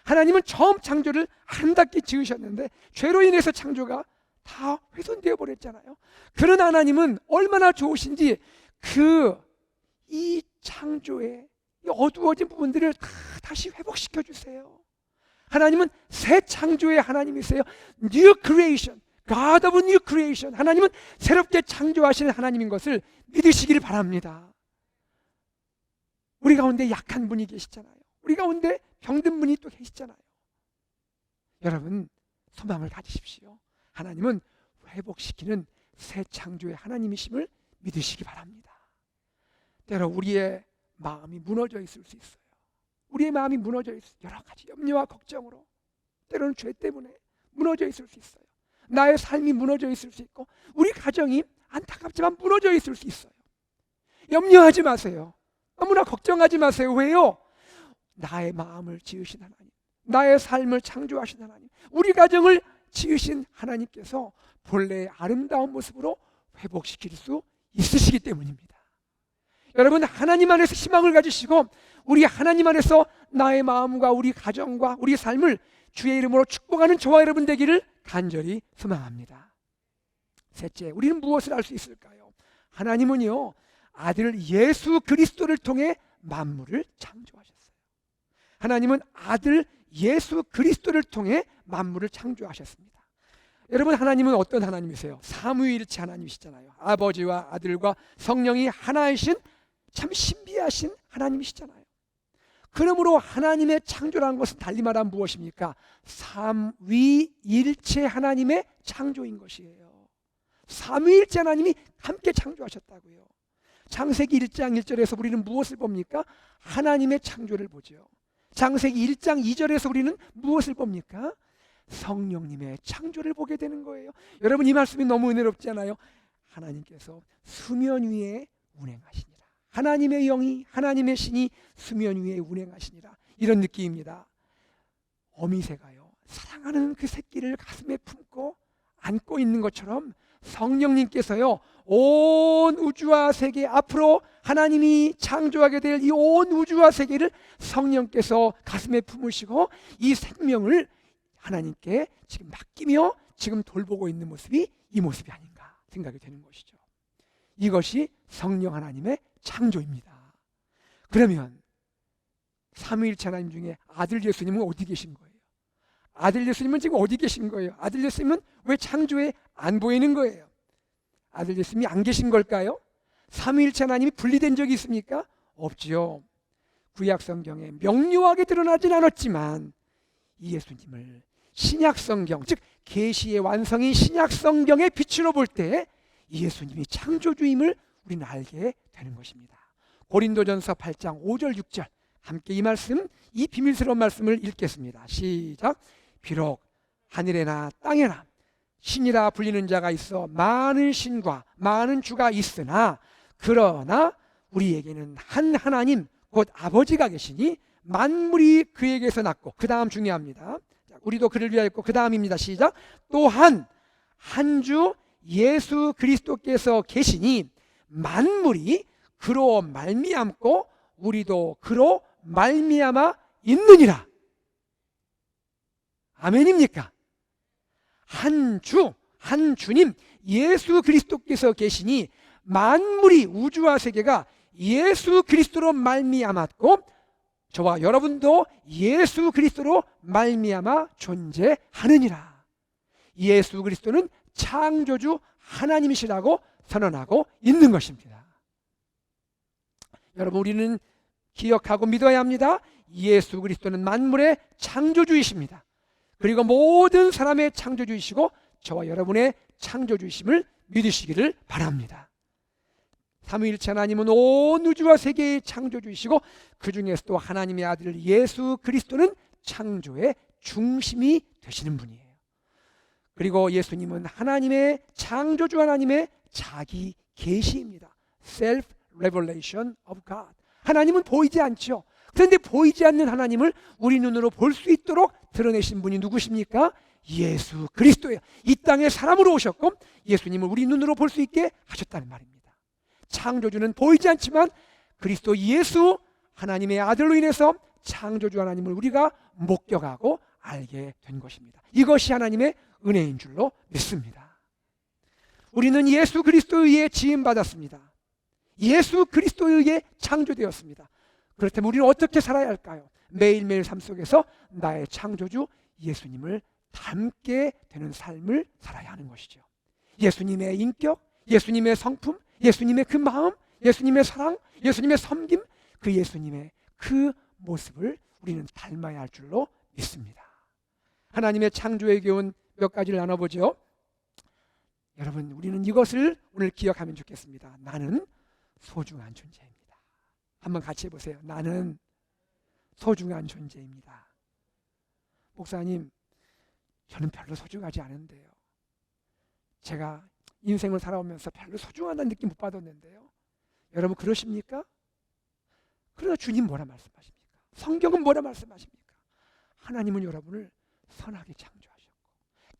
하나님은 처음 창조를 아름답게 지으셨는데 죄로 인해서 창조가 다 훼손되어 버렸잖아요. 그런 하나님은 얼마나 좋으신지 이 창조의 이 어두워진 부분들을 다시 회복시켜 주세요. 하나님은 새 창조의 하나님이세요. New creation, God of new creation. 하나님은 새롭게 창조하시는 하나님인 것을 믿으시기를 바랍니다. 우리 가운데 약한 분이 계시잖아요. 우리 가운데 병든 분이 또 계시잖아요. 여러분, 소망을 가지십시오. 하나님은 회복시키는 새 창조의 하나님이심을 믿으시기 바랍니다. 때로 우리의 마음이 무너져 있을 수 있어요. 우리의 마음이 무너져 있어요. 여러 가지 염려와 걱정으로, 때로는 죄 때문에 무너져 있을 수 있어요. 나의 삶이 무너져 있을 수 있고, 우리 가정이 안타깝지만 무너져 있을 수 있어요. 염려하지 마세요. 너무나 걱정하지 마세요. 왜요? 나의 마음을 지으신 하나님, 나의 삶을 창조하신 하나님, 우리 가정을 지으신 하나님께서 본래의 아름다운 모습으로 회복시킬 수 있으시기 때문입니다. 여러분, 하나님 안에서 희망을 가지시고 우리 하나님 안에서 나의 마음과 우리 가정과 우리 삶을 주의 이름으로 축복하는 저와 여러분 되기를 간절히 소망합니다. 셋째, 우리는 무엇을 알 수 있을까요? 하나님은요, 아들 예수 그리스도를 통해 만물을 창조하셨어요. 하나님은 아들 예수 그리스도를 통해 만물을 창조하셨습니다. 여러분, 하나님은 어떤 하나님이세요? 삼위일체 하나님이시잖아요. 아버지와 아들과 성령이 하나이신 참 신비하신 하나님이시잖아요. 그러므로 하나님의 창조라는 것은 달리 말하면 무엇입니까? 삼위일체 하나님의 창조인 것이에요. 삼위일체 하나님이 함께 창조하셨다고요. 창세기 1장 1절에서 우리는 무엇을 봅니까? 하나님의 창조를 보죠. 창세기 1장 2절에서 우리는 무엇을 봅니까? 성령님의 창조를 보게 되는 거예요. 여러분, 이 말씀이 너무 은혜롭잖아요. 하나님께서 수면 위에 운행하시니라. 하나님의 영이, 하나님의 신이 수면 위에 운행하시니라. 이런 느낌입니다. 어미새가요, 사랑하는 그 새끼를 가슴에 품고 안고 있는 것처럼 성령님께서요, 온 우주와 세계, 앞으로 하나님이 창조하게 될 이 온 우주와 세계를 성령께서 가슴에 품으시고 이 생명을 하나님께 지금 맡기며 지금 돌보고 있는 모습이 이 모습이 아닌가 생각이 되는 것이죠. 이것이 성령 하나님의 창조입니다. 그러면 삼위일체 하나님 중에 아들 예수님은 어디 계신 거예요? 아들 예수님은 지금 어디 계신 거예요? 아들 예수님은 왜 창조에 안 보이는 거예요? 아들 예수님이 안 계신 걸까요? 삼위일체 하나님이 분리된 적이 있습니까? 없지요. 구약 성경에 명료하게 드러나진 않았지만 이 예수님을 신약 성경, 즉 계시의 완성인 신약 성경의 빛으로 볼 때 이 예수님이 창조주임을 우리는 알게 되는 것입니다. 고린도전서 8장 5절 6절 함께 이 말씀, 이 비밀스러운 말씀을 읽겠습니다. 시작. 비록 하늘에나 땅에나 신이라 불리는 자가 있어 많은 신과 많은 주가 있으나 그러나 우리에게는 한 하나님 곧 아버지가 계시니 만물이 그에게서 났고, 그 다음 중요합니다. 우리도 그를 위하였고, 그 다음입니다. 시작. 또한 한 주 예수 그리스도께서 계시니 만물이 그로 말미암고 우리도 그로 말미암아 있느니라. 아멘입니까? 한 주, 한 주님 예수 그리스도께서 계시니 만물이, 우주와 세계가 예수 그리스도로 말미암았고 저와 여러분도 예수 그리스도로 말미암아 존재하느니라. 예수 그리스도는 창조주 하나님이시라고 선언하고 있는 것입니다. 여러분, 우리는 기억하고 믿어야 합니다. 예수 그리스도는 만물의 창조주이십니다. 그리고 모든 사람의 창조주이시고 저와 여러분의 창조주이심을 믿으시기를 바랍니다. 삼위일체 하나님은 온 우주와 세계의 창조주이시고 그 중에서도 하나님의 아들 예수 그리스도는 창조의 중심이 되시는 분이에요. 그리고 예수님은 하나님의 창조주 하나님의 자기 계시입니다. Self Revelation of God. 하나님은 보이지 않죠. 그런데 보이지 않는 하나님을 우리 눈으로 볼 수 있도록 드러내신 분이 누구십니까? 예수 그리스도예요. 이 땅에 사람으로 오셨고 예수님을 우리 눈으로 볼 수 있게 하셨다는 말입니다. 창조주는 보이지 않지만 그리스도 예수 하나님의 아들로 인해서 창조주 하나님을 우리가 목격하고 알게 된 것입니다. 이것이 하나님의 은혜인 줄로 믿습니다. 우리는 예수 그리스도에 의해 지음받았습니다. 예수 그리스도에 의해 창조되었습니다. 그렇다면 우리는 어떻게 살아야 할까요? 매일매일 삶 속에서 나의 창조주 예수님을 닮게 되는 삶을 살아야 하는 것이죠. 예수님의 인격, 예수님의 성품, 예수님의 그 마음, 예수님의 사랑, 예수님의 섬김, 그 예수님의 그 모습을 우리는 닮아야 할 줄로 믿습니다. 하나님의 창조의 교훈 몇 가지를 나눠보죠. 여러분, 우리는 이것을 오늘 기억하면 좋겠습니다. 나는 소중한 존재입니다. 한번 같이 해보세요. 나는 소중한 존재입니다. 목사님, 저는 별로 소중하지 않은데요. 제가 인생을 살아오면서 별로 소중하다는 느낌 못 받았는데요. 여러분 그러십니까? 그러나 주님 뭐라 말씀하십니까? 성경은 뭐라 말씀하십니까? 하나님은 여러분을 선하게 창조하셨고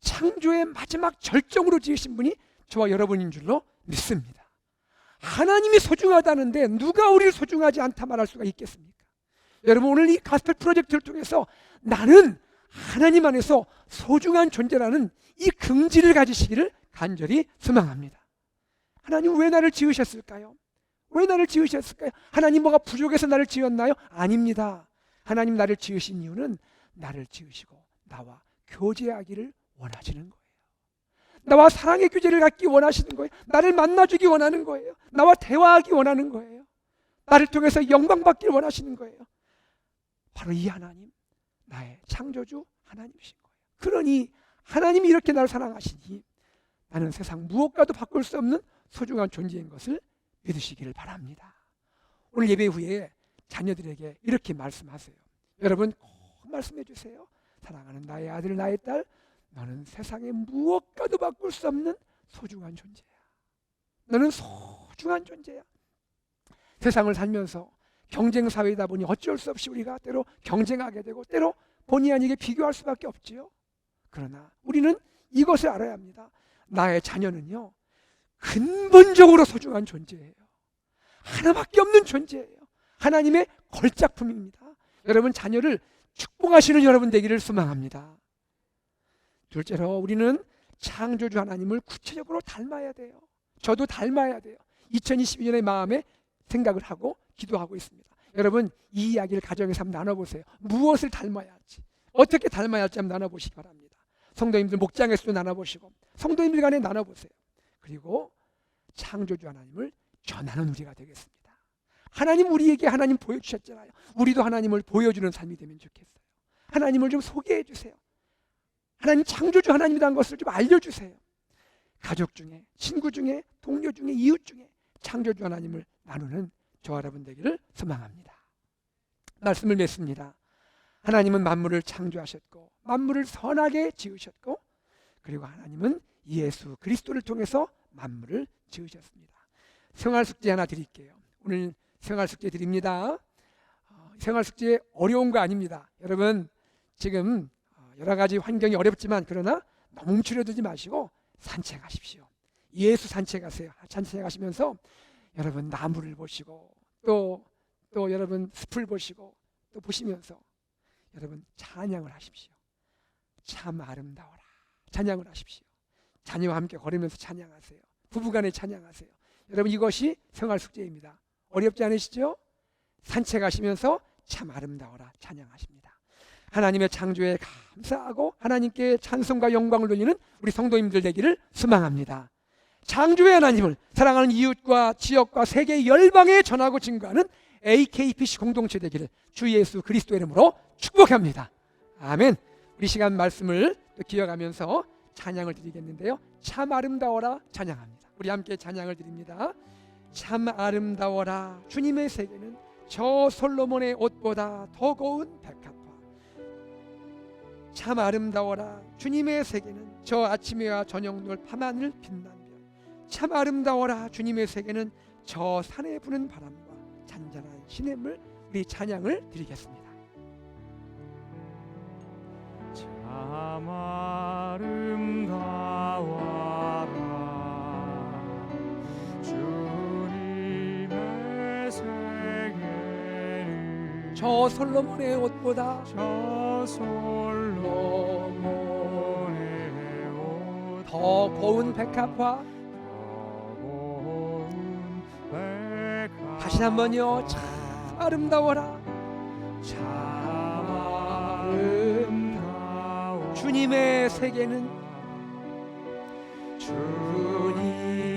창조의 마지막 절정으로 지으신 분이 저와 여러분인 줄로 믿습니다. 하나님이 소중하다는데 누가 우리를 소중하지 않다 말할 수가 있겠습니까? 여러분, 오늘 이 가스펠 프로젝트를 통해서 나는 하나님 안에서 소중한 존재라는 이 긍지를 가지시기를 간절히 소망합니다. 하나님 왜 나를 지으셨을까요? 왜 나를 지으셨을까요? 하나님 뭐가 부족해서 나를 지었나요? 아닙니다. 하나님 나를 지으신 이유는 나를 지으시고 나와 교제하기를 원하시는 거예요. 나와 사랑의 교제를 갖기 원하시는 거예요. 나를 만나주기 원하는 거예요. 나와 대화하기 원하는 거예요. 나를 통해서 영광받기를 원하시는 거예요. 바로 이 하나님, 나의 창조주 하나님이신 거예요. 그러니 하나님이 이렇게 나를 사랑하시니 나는 세상 무엇과도 바꿀 수 없는 소중한 존재인 것을 믿으시기를 바랍니다. 오늘 예배 후에 자녀들에게 이렇게 말씀하세요. 여러분 꼭 말씀해 주세요. 사랑하는 나의 아들, 나의 딸, 너는 세상의 무엇과도 바꿀 수 없는 소중한 존재야. 너는 소중한 존재야. 세상을 살면서 경쟁 사회이다 보니 어쩔 수 없이 우리가 때로 경쟁하게 되고 때로 본의 아니게 비교할 수밖에 없지요. 그러나 우리는 이것을 알아야 합니다. 나의 자녀는요, 근본적으로 소중한 존재예요. 하나밖에 없는 존재예요. 하나님의 걸작품입니다. 여러분 자녀를 축복하시는 여러분 되기를 소망합니다. 둘째로 우리는 창조주 하나님을 구체적으로 닮아야 돼요. 저도 닮아야 돼요. 2022년의 마음에 생각을 하고 기도하고 있습니다. 여러분 이 이야기를 가정에서 한번 나눠보세요. 무엇을 닮아야 할지, 어떻게 닮아야 할지 한번 나눠보시기 바랍니다. 성도님들 목장에서도 나눠보시고 성도님들 간에 나눠보세요. 그리고 창조주 하나님을 전하는 우리가 되겠습니다. 하나님 우리에게 하나님 보여주셨잖아요. 우리도 하나님을 보여주는 삶이 되면 좋겠어요. 하나님을 좀 소개해 주세요. 하나님 창조주 하나님이라는 것을 좀 알려주세요. 가족 중에, 친구 중에, 동료 중에, 이웃 중에 창조주 하나님을 나누는 저와 여러분 되기를 소망합니다. 말씀을 맺습니다. 하나님은 만물을 창조하셨고 만물을 선하게 지으셨고 그리고 하나님은 예수 그리스도를 통해서 만물을 지으셨습니다. 생활숙제 하나 드릴게요. 오늘 생활숙제 드립니다. 생활숙제 어려운 거 아닙니다. 여러분 지금 여러 가지 환경이 어렵지만 그러나 너무 움츠려들지 마시고 산책하십시오. 예수 산책하세요. 산책하시면서 여러분 나무를 보시고 또 여러분 숲을 보시고 또 보시면서 여러분 찬양을 하십시오. 참 아름다워라. 찬양을 하십시오. 자녀와 함께 걸으면서 찬양하세요. 부부간에 찬양하세요. 여러분, 이것이 생활 숙제입니다. 어렵지 않으시죠? 산책하시면서 참 아름다워라 찬양하십니다. 하나님의 창조에 감사하고 하나님께 찬송과 영광을 돌리는 우리 성도님들 되기를 소망합니다. 창조의 하나님을 사랑하는 이웃과 지역과 세계 열방에 전하고 증거하는 AKPC 공동체 되기를 주 예수 그리스도의 이름으로 축복합니다. 아멘. 우리 시간 말씀을 또 기억하면서 찬양을 드리겠는데요. 참 아름다워라 찬양합니다. 우리 함께 찬양을 드립니다. 참 아름다워라 주님의 세계는 저 솔로몬의 옷보다 더 고운 백합화. 참 아름다워라 주님의 세계는 저 아침에와 저녁별 밤하늘 빛난 별. 참 아름다워라 주님의 세계는 저 산에 부는 바람과 잔잔한 시냇물. 우리 찬양을 드리겠습니다. 참 아름다워라 주님의 세계는 저 솔로몬의 옷보다 저 솔로몬의 옷 더 고운 백합화. 다시 한번요. 참 아름다워라 참 아름다워 주님의 세계는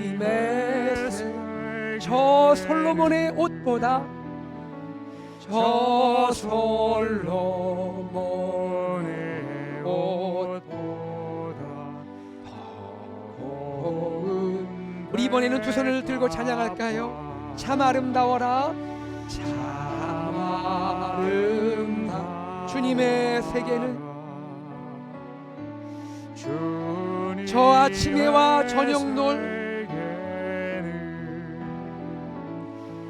주님의 세계 저 솔로몬의 옷보다 저 솔로몬의 옷보다 더 고운. 우리 이번에는 두 손을 들고 찬양할까요? 참 아름다워라 참 아름다워 주님의 세계는 저 아침에와 저녁놀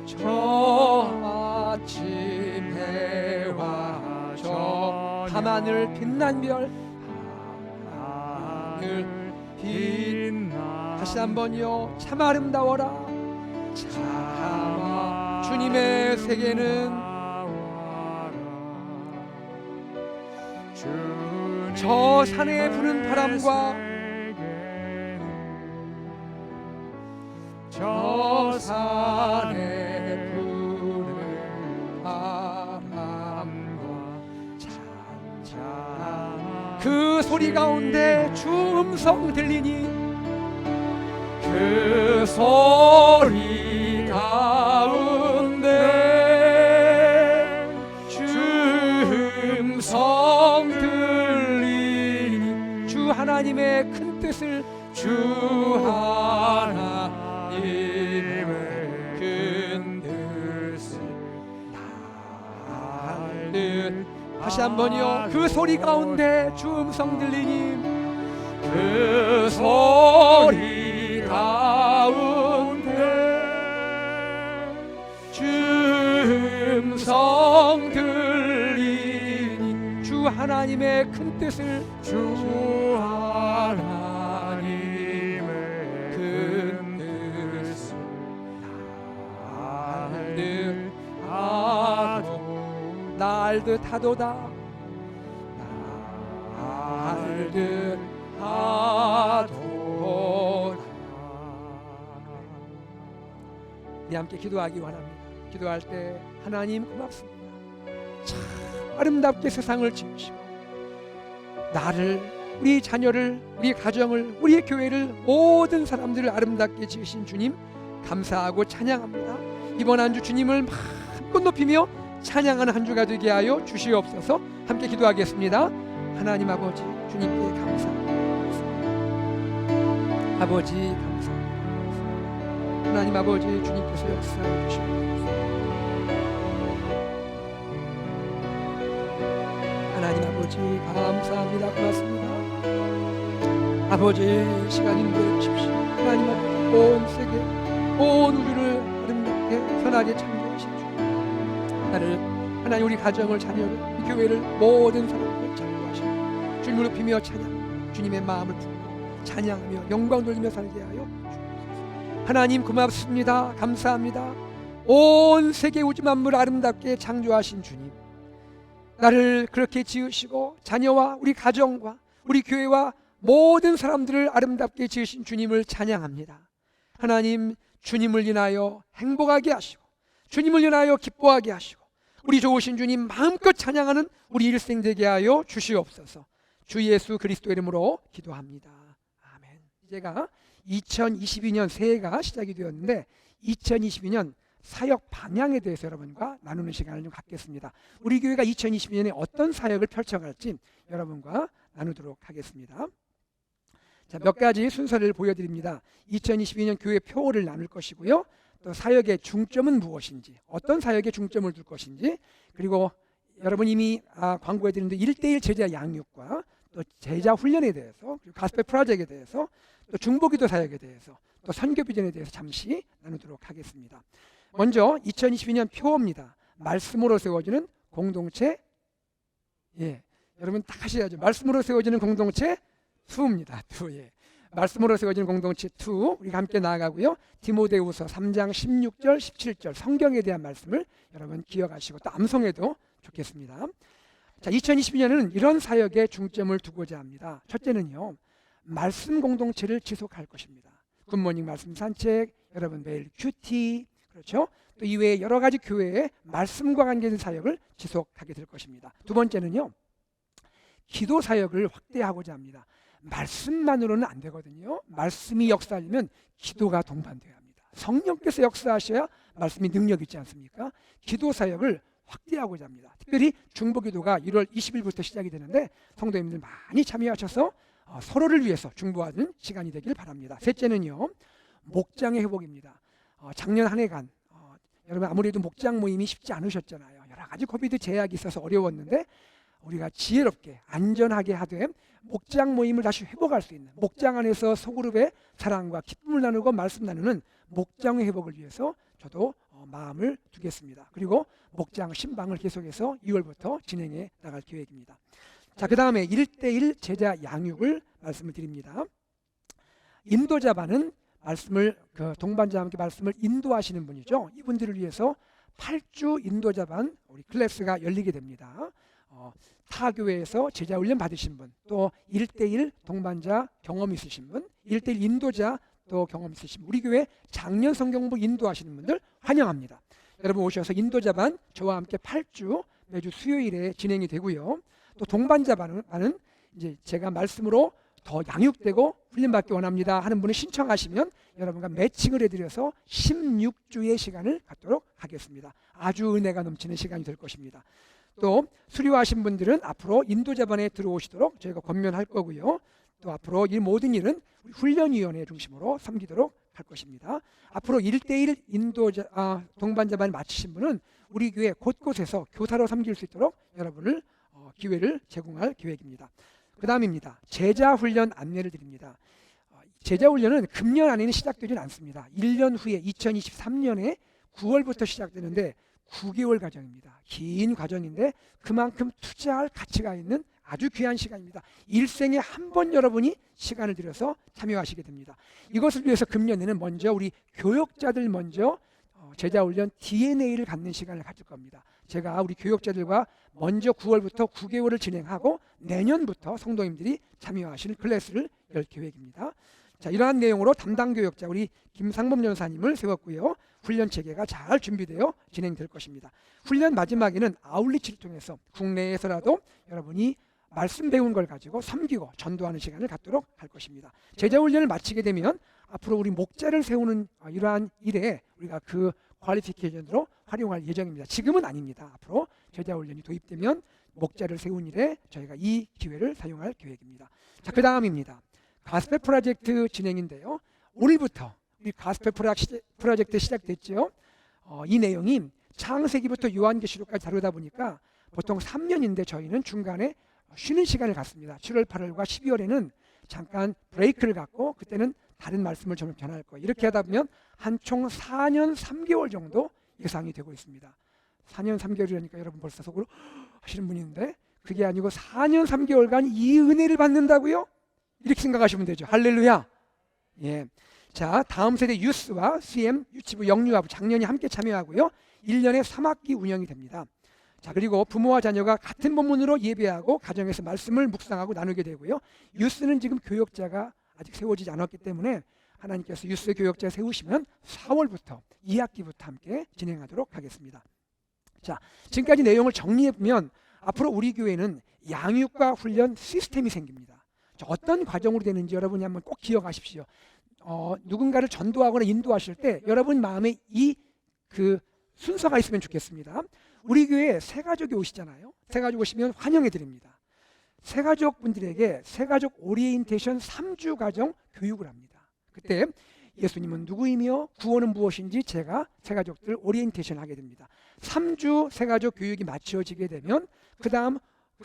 저 아침에와 저 밤하늘 빛난 별 하늘 빛나. 다시 한번요. 참 아름다워라 참 주님의 세계는 저 산에 부는 바람과 저 산에 부는 바람과 잔잔한 그 소리 가운데 주 음성 들리니 그 소리 가운데 주 음성 들리니 주 하나님의 큰 뜻을 주 하나님의 큰 뜻을 날듯. 다시 한번요. 그 소리 가운데 주 음성 들리니 그 소리 가운데 주 음성 들리니 주 하나님의 큰 뜻을 주 하나님의 큰 뜻을 날듯 하도다 날듯 하도다. 우리 함께 기도하기 원합니다. 기도할 때 하나님 고맙습니다. 참 아름답게 세상을 지으시고 나를, 우리 자녀를, 우리 가정을, 우리 교회를, 모든 사람들을 아름답게 지으신 주님 감사하고 찬양합니다. 이번 한 주 주님을 마음껏 높이며 찬양하는 한 주가 되게 하여 주시옵소서. 함께 기도하겠습니다. 하나님 아버지 주님께 감사합니다. 아버지 감사합니다. 하나님 아버지 주님께서 역사해 주시옵소서. 하나님 아버지 감사합니다. 고맙습니다. 아버지 시간 인도해 주십시오. 하나님 아버지 온 세계 온 우주를 아름답게 선하게 창조하신 주, 나를, 하나님 우리 가정을, 자녀를, 이 교회를, 모든 사람들을 창조하시고 주님을 높이며 찬양, 주님의 마음을 품고 찬양하며 영광 돌리며 살게 하여 주옵소서. 하나님 고맙습니다. 감사합니다. 온 세계 우주 만물을 아름답게 창조하신 주님, 나를 그렇게 지으시고 자녀와 우리 가정과 우리 교회와 모든 사람들을 아름답게 지으신 주님을 찬양합니다. 하나님, 주님을 인하여 행복하게 하시고 주님을 인하여 기뻐하게 하시고 우리 좋으신 주님 마음껏 찬양하는 우리 일생 되게 하여 주시옵소서. 주 예수 그리스도 이름으로 기도합니다. 아멘. 제가 2022년 새해가 시작이 되었는데 2022년 사역 방향에 대해서 여러분과 나누는 시간을 좀 갖겠습니다. 우리 교회가 2022년에 어떤 사역을 펼쳐갈지 여러분과 나누도록 하겠습니다. 자, 몇 가지 순서를 보여드립니다. 2022년 교회 표를 나눌 것이고요. 또 사역의 중점은 무엇인지, 어떤 사역에 중점을 둘 것인지, 그리고 여러분 이미 광고해드렸는데 1:1 제자 양육과 또 제자 훈련에 대해서, 그리고 가스펠 프로젝트에 대해서, 또 중보기도 사역에 대해서, 또 선교 비전에 대해서 잠시 나누도록 하겠습니다. 먼저 2022년 표입니다. 말씀으로 세워지는 공동체. 여러분 다 하셔야죠. 말씀으로 세워지는 공동체 2입니다. 2. 말씀으로 세워지는 공동체 2 우리가 함께 나아가고요. 디모데후서 3장 16절 17절 성경에 대한 말씀을 여러분 기억하시고 또 암송해도 좋겠습니다. 자, 2022년은 이런 사역에 중점을 두고자 합니다. 첫째는요, 말씀 공동체를 지속할 것입니다. 굿모닝 말씀 산책, 여러분 매일 큐티, 그렇죠? 또 이외에 여러 가지 교회의 말씀과 관계된 사역을 지속하게 될 것입니다. 두 번째는요, 기도 사역을 확대하고자 합니다. 말씀만으로는 안 되거든요. 말씀이 역사하려면 기도가 동반되어야 합니다. 성령께서 역사하셔야 말씀이 능력 있지 않습니까? 기도 사역을 확대하고자 합니다. 특별히 중보기도가 1월 20일부터 시작이 되는데 성도님들 많이 참여하셔서 서로를 위해서 중보하는 시간이 되길 바랍니다. 셋째는요, 목장의 회복입니다. 작년 한 해간 여러분 아무래도 목장 모임이 쉽지 않으셨잖아요. 여러 가지 코비드 제약이 있어서 어려웠는데 우리가 지혜롭게 안전하게 하되 목장 모임을 다시 회복할 수 있는, 목장 안에서 소그룹의 사랑과 기쁨을 나누고 말씀 나누는 목장의 회복을 위해서 저도 마음을 두겠습니다. 그리고 목장 신방을 계속해서 2월부터 진행해 나갈 계획입니다. 자, 그 다음에 1:1 제자 양육을 말씀을 드립니다. 인도자반은 말씀을 동반자와 함께 말씀을 인도하시는 분이죠. 이분들을 위해서 8주 인도자반 우리 클래스가 열리게 됩니다. 타 교회에서 제자 훈련 받으신 분, 또 1:1 동반자 경험 있으신 분, 1:1 인도자 또 경험 있으신 분, 우리 교회 작년 성경부 인도하시는 분들 환영합니다. 여러분 오셔서 인도자반 저와 함께 8주 매주 수요일에 진행이 되고요. 또 동반자반은 이제 제가 말씀으로 더 양육되고 훈련받기 원합니다 하는 분을 신청하시면 여러분과 매칭을 해드려서 16주의 시간을 갖도록 하겠습니다. 아주 은혜가 넘치는 시간이 될 것입니다. 또 수료하신 분들은 앞으로 인도자반에 들어오시도록 저희가 권면할 거고요. 또 앞으로 이 모든 일은 우리 훈련위원회 중심으로 섬기도록 할 것입니다. 앞으로 1:1 동반자반을 마치신 분은 우리 교회 곳곳에서 교사로 섬길 수 있도록 여러분을 기회를 제공할 계획입니다. 그 다음입니다. 제자훈련 안내를 드립니다. 제자훈련은 금년 안에는 시작되지 않습니다. 1년 후에 2023년에 9월부터 시작되는데 9개월 과정입니다. 긴 과정인데 그만큼 투자할 가치가 있는 아주 귀한 시간입니다. 일생에 한 번 여러분이 시간을 들여서 참여하시게 됩니다. 이것을 위해서 금년에는 먼저 우리 교역자들 먼저 제자훈련 DNA를 갖는 시간을 가질 겁니다. 제가 우리 교역자들과 먼저 9월부터 9개월을 진행하고 내년부터 성도님들이 참여하실 클래스를 열 계획입니다. 자, 이러한 내용으로 담당 교역자 우리 김상범 전사님을 세웠고요. 훈련 체계가 잘 준비되어 진행될 것입니다. 훈련 마지막에는 아울리치를 통해서 국내에서라도 여러분이 말씀 배운 걸 가지고 섬기고 전도하는 시간을 갖도록 할 것입니다. 제자훈련을 마치게 되면 앞으로 우리 목자를 세우는 이러한 일에 우리가 그 퀄리피케이션으로 활용할 예정입니다. 지금은 아닙니다. 앞으로 제자훈련이 도입되면 목자를 세운 일에 저희가 이 기회를 사용할 계획입니다. 자, 그 다음입니다. 가스펠 프로젝트 진행인데요. 오늘부터 우리 가스펠 프로젝트 시작됐죠. 이 내용이 창세기부터 요한계시록까지 다루다 보니까 보통 3년인데 저희는 중간에 쉬는 시간을 갖습니다. 7월, 8월과 12월에는 잠깐 브레이크를 갖고 그때는 다른 말씀을 좀 전할 거예요. 이렇게 하다 보면 한 총 4년 3개월 정도 예상이 되고 있습니다. 4년 3개월이라니까 여러분 벌써 속으로 하시는 분이 있는데 그게 아니고 4년 3개월간 이 은혜를 받는다고요? 이렇게 생각하시면 되죠. 할렐루야. 예. 자, 다음 세대 유스와 CM, 유치부, 영유아부 작년에 함께 참여하고요. 1년에 3학기 운영이 됩니다. 자, 그리고 부모와 자녀가 같은 본문으로 예배하고 가정에서 말씀을 묵상하고 나누게 되고요. 유스는 지금 교역자가 아직 세워지지 않았기 때문에 하나님께서 유스 교역자 세우시면 4월부터 2학기부터 함께 진행하도록 하겠습니다. 자, 지금까지 내용을 정리해 보면 앞으로 우리 교회는 양육과 훈련 시스템이 생깁니다. 자, 어떤 과정으로 되는지 여러분이 한번 꼭 기억하십시오. 누군가를 전도하거나 인도하실 때 여러분 마음에 그 순서가 있으면 좋겠습니다. 우리 교회에 새가족이 오시잖아요. 새가족 오시면 환영해 드립니다. 새가족 분들에게 새가족 오리엔테이션 3주 과정 교육을 합니다. 그때 예수님은 누구이며 구원은 무엇인지 제가 새가족들 오리엔테이션 하게 됩니다. 3주 새가족 교육이 마치어지게 되면 그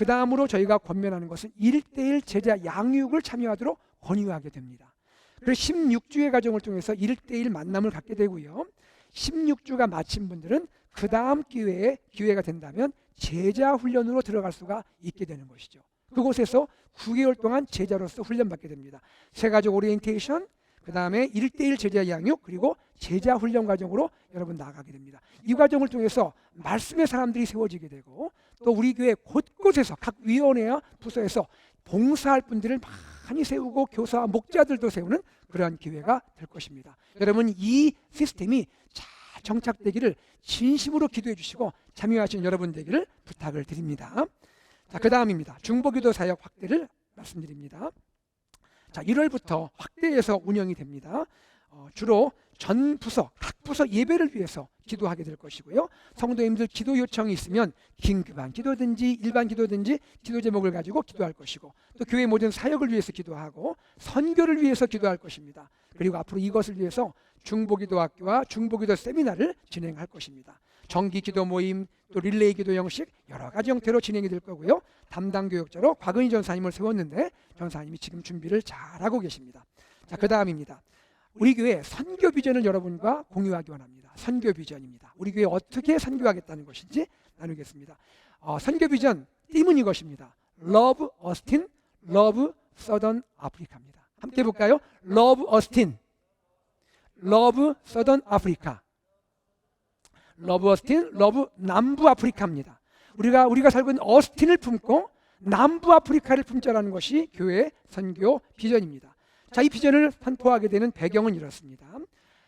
다음으로 저희가 권면하는 것은 1:1 제자 양육을 참여하도록 권유하게 됩니다. 그래서 16주의 과정을 통해서 1:1 만남을 갖게 되고요. 16주가 마친 분들은 그 다음 기회가 된다면 제자 훈련으로 들어갈 수가 있게 되는 것이죠. 그곳에서 9개월 동안 제자로서 훈련받게 됩니다. 새가족 오리엔테이션, 그 다음에 1:1 제자 양육, 그리고 제자 훈련 과정으로 여러분 나가게 됩니다. 이 과정을 통해서 말씀의 사람들이 세워지게 되고 또 우리 교회 곳곳에서 각 위원회와 부서에서 봉사할 분들을 많이 세우고 교사와 목자들도 세우는 그러한 기회가 될 것입니다. 여러분 이 시스템이 잘 정착되기를 진심으로 기도해 주시고 참여하시는 여러분 되기를 부탁을 드립니다. 자, 그 다음입니다. 중보기도 사역 확대를 말씀드립니다. 자, 1월부터 확대해서 운영이 됩니다. 주로 전 부서, 각 부서 예배를 위해서 기도하게 될 것이고요. 성도님들 기도 요청이 있으면 긴급한 기도든지 일반 기도든지 기도 제목을 가지고 기도할 것이고 또 교회 모든 사역을 위해서 기도하고 선교를 위해서 기도할 것입니다. 그리고 앞으로 이것을 위해서 중보기도학교와 중보기도 세미나를 진행할 것입니다. 정기 기도 모임, 또 릴레이 기도 형식 여러 가지 형태로 진행이 될 거고요. 담당 교역자로 곽은희 전사님을 세웠는데 전사님이 지금 준비를 잘하고 계십니다. 자, 그 다음입니다. 우리 교회 선교 비전을 여러분과 공유하기 원합니다. 선교 비전입니다. 우리 교회 어떻게 선교하겠다는 것인지 나누겠습니다. 선교 비전 띠문 이것입니다. Love Austin, Love Southern Africa입니다. 함께 볼까요? Love Austin, Love Southern Africa. Love Austin, Love 남부 아프리카입니다. 우리가 살고 있는 어스틴을 품고 남부 아프리카를 품자라는 것이 교회 선교 비전입니다. 자, 이 비전을 선포하게 되는 배경은 이렇습니다.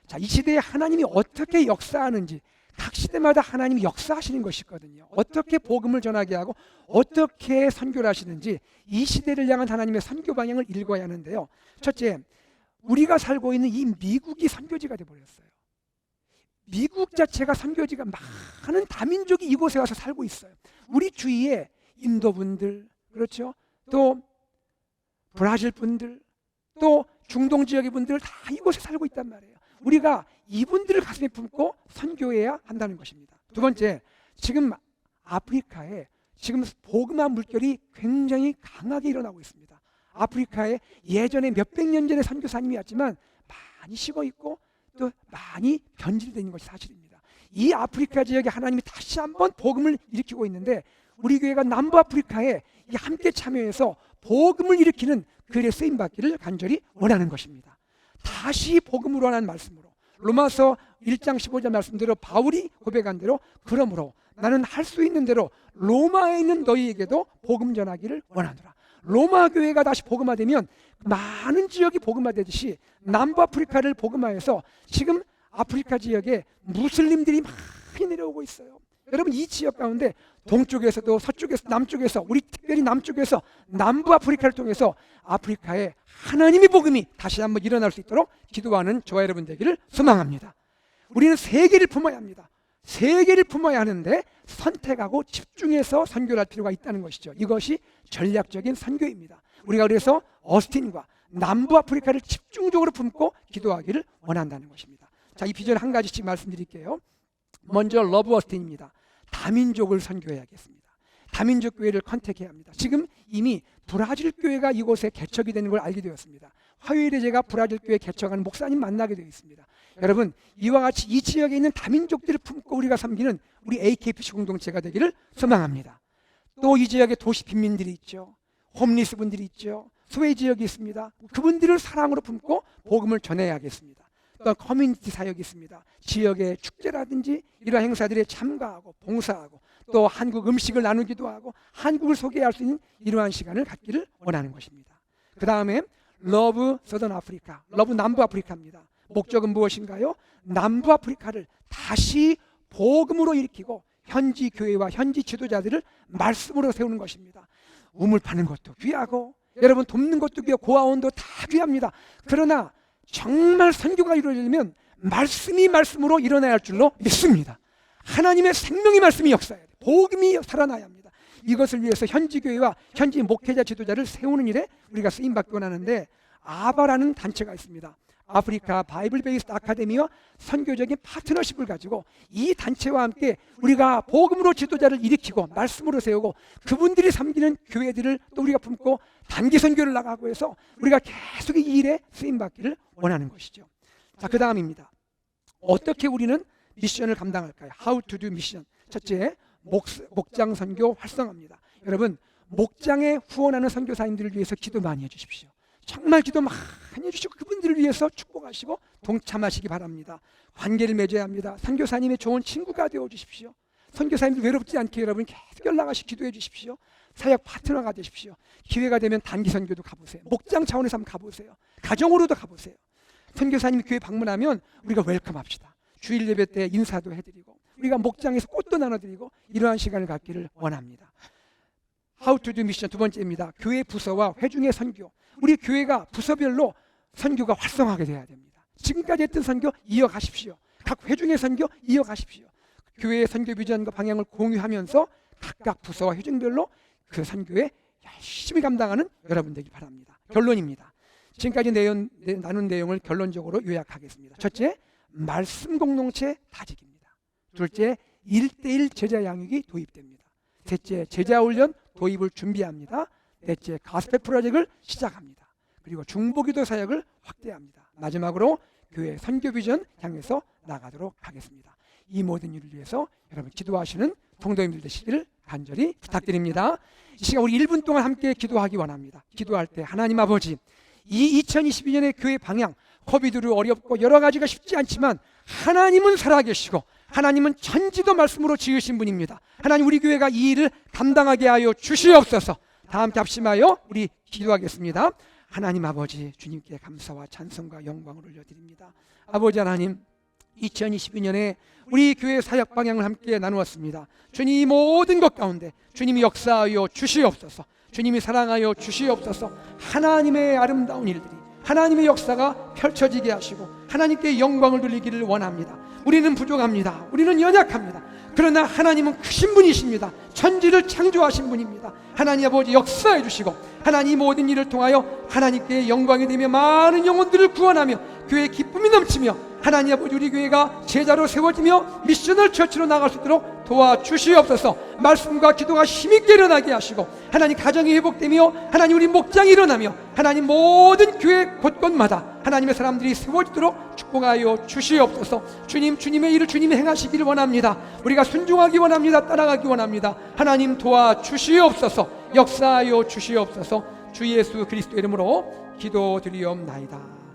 자, 이 시대에 하나님이 어떻게 역사하는지 각 시대마다 하나님이 역사하시는 것이 있거든요. 어떻게 복음을 전하게 하고 어떻게 선교를 하시는지 이 시대를 향한 하나님의 선교 방향을 읽어야 하는데요. 첫째, 우리가 살고 있는 이 미국이 선교지가 되어버렸어요. 미국 자체가 선교지가 많은 다민족이 이곳에 와서 살고 있어요. 우리 주위에 인도 분들, 그렇죠? 또 브라질 분들, 또 중동 지역의 분들 다 이곳에 살고 있단 말이에요. 우리가 이분들을 가슴에 품고 선교해야 한다는 것입니다. 두 번째, 지금 아프리카에 지금 복음화 물결이 굉장히 강하게 일어나고 있습니다. 아프리카에 예전에 몇백 년 전에 선교사님이 왔지만 많이 식어 있고 또 많이 변질된 것이 사실입니다. 이 아프리카 지역에 하나님이 다시 한번 복음을 일으키고 있는데 우리 교회가 남부 아프리카에 함께 참여해서 복음을 일으키는 그 일에 쓰임 받기를 간절히 원하는 것입니다. 다시 복음으로 하는 말씀으로 로마서 1장 15절 말씀대로 바울이 고백한 대로 그러므로 나는 할 수 있는 대로 로마에 있는 너희에게도 복음 전하기를 원하노라. 로마 교회가 다시 복음화되면 많은 지역이 복음화되듯이 남부 아프리카를 복음화해서 지금 아프리카 지역에 무슬림들이 많이 내려오고 있어요. 여러분 이 지역 가운데 동쪽에서도 서쪽에서 남쪽에서 우리 특별히 남쪽에서 남부 아프리카를 통해서 아프리카에 하나님의 복음이 다시 한번 일어날 수 있도록 기도하는 저와 여러분 되기를 소망합니다. 우리는 세계를 품어야 합니다. 세계를 품어야 하는데 선택하고 집중해서 선교를 할 필요가 있다는 것이죠. 이것이 전략적인 선교입니다. 우리가 그래서 어스틴과 남부 아프리카를 집중적으로 품고 기도하기를 원한다는 것입니다. 자, 이 비전 한 가지씩 말씀드릴게요. 먼저 러브 어스틴입니다. 다민족을 선교해야겠습니다. 다민족 교회를 컨택해야 합니다. 지금 이미 브라질 교회가 이곳에 개척이 되는 걸 알게 되었습니다. 화요일에 제가 브라질 교회 개척하는 목사님 만나게 되어 있습니다. 여러분 이와 같이 이 지역에 있는 다민족들을 품고 우리가 섬기는 우리 AKPC 공동체가 되기를 소망합니다. 또 이 지역에 도시 빈민들이 있죠. 홈리스 분들이 있죠. 소외 지역이 있습니다. 그분들을 사랑으로 품고 복음을 전해야겠습니다. 또 커뮤니티 사역이 있습니다. 지역의 축제라든지 이러한 행사들에 참가하고 봉사하고 또 한국 음식을 나누기도 하고 한국을 소개할 수 있는 이러한 시간을 갖기를 원하는 것입니다. 그 다음에 러브 서던 아프리카, 러브 남부 아프리카입니다. 목적은 무엇인가요? 남부 아프리카를 다시 복음으로 일으키고 현지 교회와 현지 지도자들을 말씀으로 세우는 것입니다. 우물 파는 것도 귀하고 여러분 돕는 것도 귀하고 고아원도 다 귀합니다. 그러나 정말 선교가 이루어지려면 말씀이 말씀으로 일어나야 할 줄로 믿습니다. 하나님의 생명의 말씀이 역사해야 돼요. 복음이 살아나야 합니다. 이것을 위해서 현지 교회와 현지 목회자 지도자를 세우는 일에 우리가 쓰임받기 원하는데 아바라는 단체가 있습니다. 아프리카 바이블 베이스드 아카데미와 선교적인 파트너십을 가지고 이 단체와 함께 우리가 복음으로 지도자를 일으키고 말씀으로 세우고 그분들이 섬기는 교회들을 또 우리가 품고 단기 선교를 나가고 해서 우리가 계속 이 일에 쓰임받기를 원하는 것이죠. 자, 그 다음입니다. 어떻게 우리는 미션을 감당할까요? How to do mission. 첫째, 목장 선교 활성화입니다. 여러분, 목장에 후원하는 선교사님들을 위해서 기도 많이 해주십시오. 정말 기도 많이 해주시고 그분들을 위해서 축복하시고 동참하시기 바랍니다. 관계를 맺어야 합니다. 선교사님의 좋은 친구가 되어주십시오. 선교사님들 외롭지 않게 여러분 계속 연락하시 기도해 주십시오. 사역 파트너가 되십시오. 기회가 되면 단기 선교도 가보세요. 목장 차원에서 한번 가보세요. 가정으로도 가보세요. 선교사님 교회 방문하면 우리가 웰컴합시다. 주일 예배 때 인사도 해드리고 우리가 목장에서 꽃도 나눠드리고 이러한 시간을 갖기를 원합니다. How to do mission 두 번째입니다. 교회 부서와 회중의 선교. 우리 교회가 부서별로 선교가 활성화하게 돼야 됩니다. 지금까지 했던 선교 이어가십시오. 각 회중의 선교 이어가십시오. 교회의 선교 비전과 방향을 공유하면서 각각 부서와 회중별로 그 선교에 열심히 감당하는 여러분 되기 바랍니다. 결론입니다. 지금까지 나눈 내용을 결론적으로 요약하겠습니다. 첫째, 말씀 공동체 다지기입니다. 둘째, 1:1 제자 양육이 도입됩니다. 셋째, 제자 훈련 도입을 준비합니다. 넷째, 가스펠 프로젝트를 시작합니다. 그리고 중보기도 사역을 확대합니다. 마지막으로 교회 선교 비전 향해서 나가도록 하겠습니다. 이 모든 일을 위해서 여러분 기도하시는 성도님들 되시기를 간절히 부탁드립니다. 이 시간 우리 1분 동안 함께 기도하기 원합니다. 기도할 때 하나님 아버지, 이 2022년의 교회 방향, 코비드로 어렵고 여러 가지가 쉽지 않지만 하나님은 살아계시고 하나님은 천지도 말씀으로 지으신 분입니다. 하나님, 우리 교회가 이 일을 감당하게 하여 주시옵소서. 다 함께 합심하여 우리 기도하겠습니다. 하나님 아버지, 주님께 감사와 찬송과 영광을 올려드립니다. 아버지 하나님, 2022년에 우리 교회 사역 방향을 함께 나누었습니다. 주님, 이 모든 것 가운데 주님이 역사하여 주시옵소서. 주님이 사랑하여 주시옵소서. 하나님의 아름다운 일들이, 하나님의 역사가 펼쳐지게 하시고 하나님께 영광을 돌리기를 원합니다. 우리는 부족합니다. 우리는 연약합니다. 그러나 하나님은 크신 분이십니다. 천지를 창조하신 분입니다. 하나님 아버지, 역사해 주시고 하나님 이 모든 일을 통하여 하나님께 영광이 되며 많은 영혼들을 구원하며 교회에 기쁨이 넘치며 하나님 아버지, 우리 교회가 제자로 세워지며 미셔널 처치로 나갈 수 있도록 도와주시옵소서. 말씀과 기도가 힘있게 일어나게 하시고 하나님 가정이 회복되며 하나님 우리 목장이 일어나며 하나님 모든 교회 곳곳마다 하나님의 사람들이 세워지도록 축복하여 주시옵소서. 주님, 주님의 일을 주님이 행하시기를 원합니다. 우리가 순종하기 원합니다. 따라가기 원합니다. 하나님 도와주시옵소서. 역사하여 주시옵소서. 주 예수 그리스도 이름으로 기도드리옵나이다.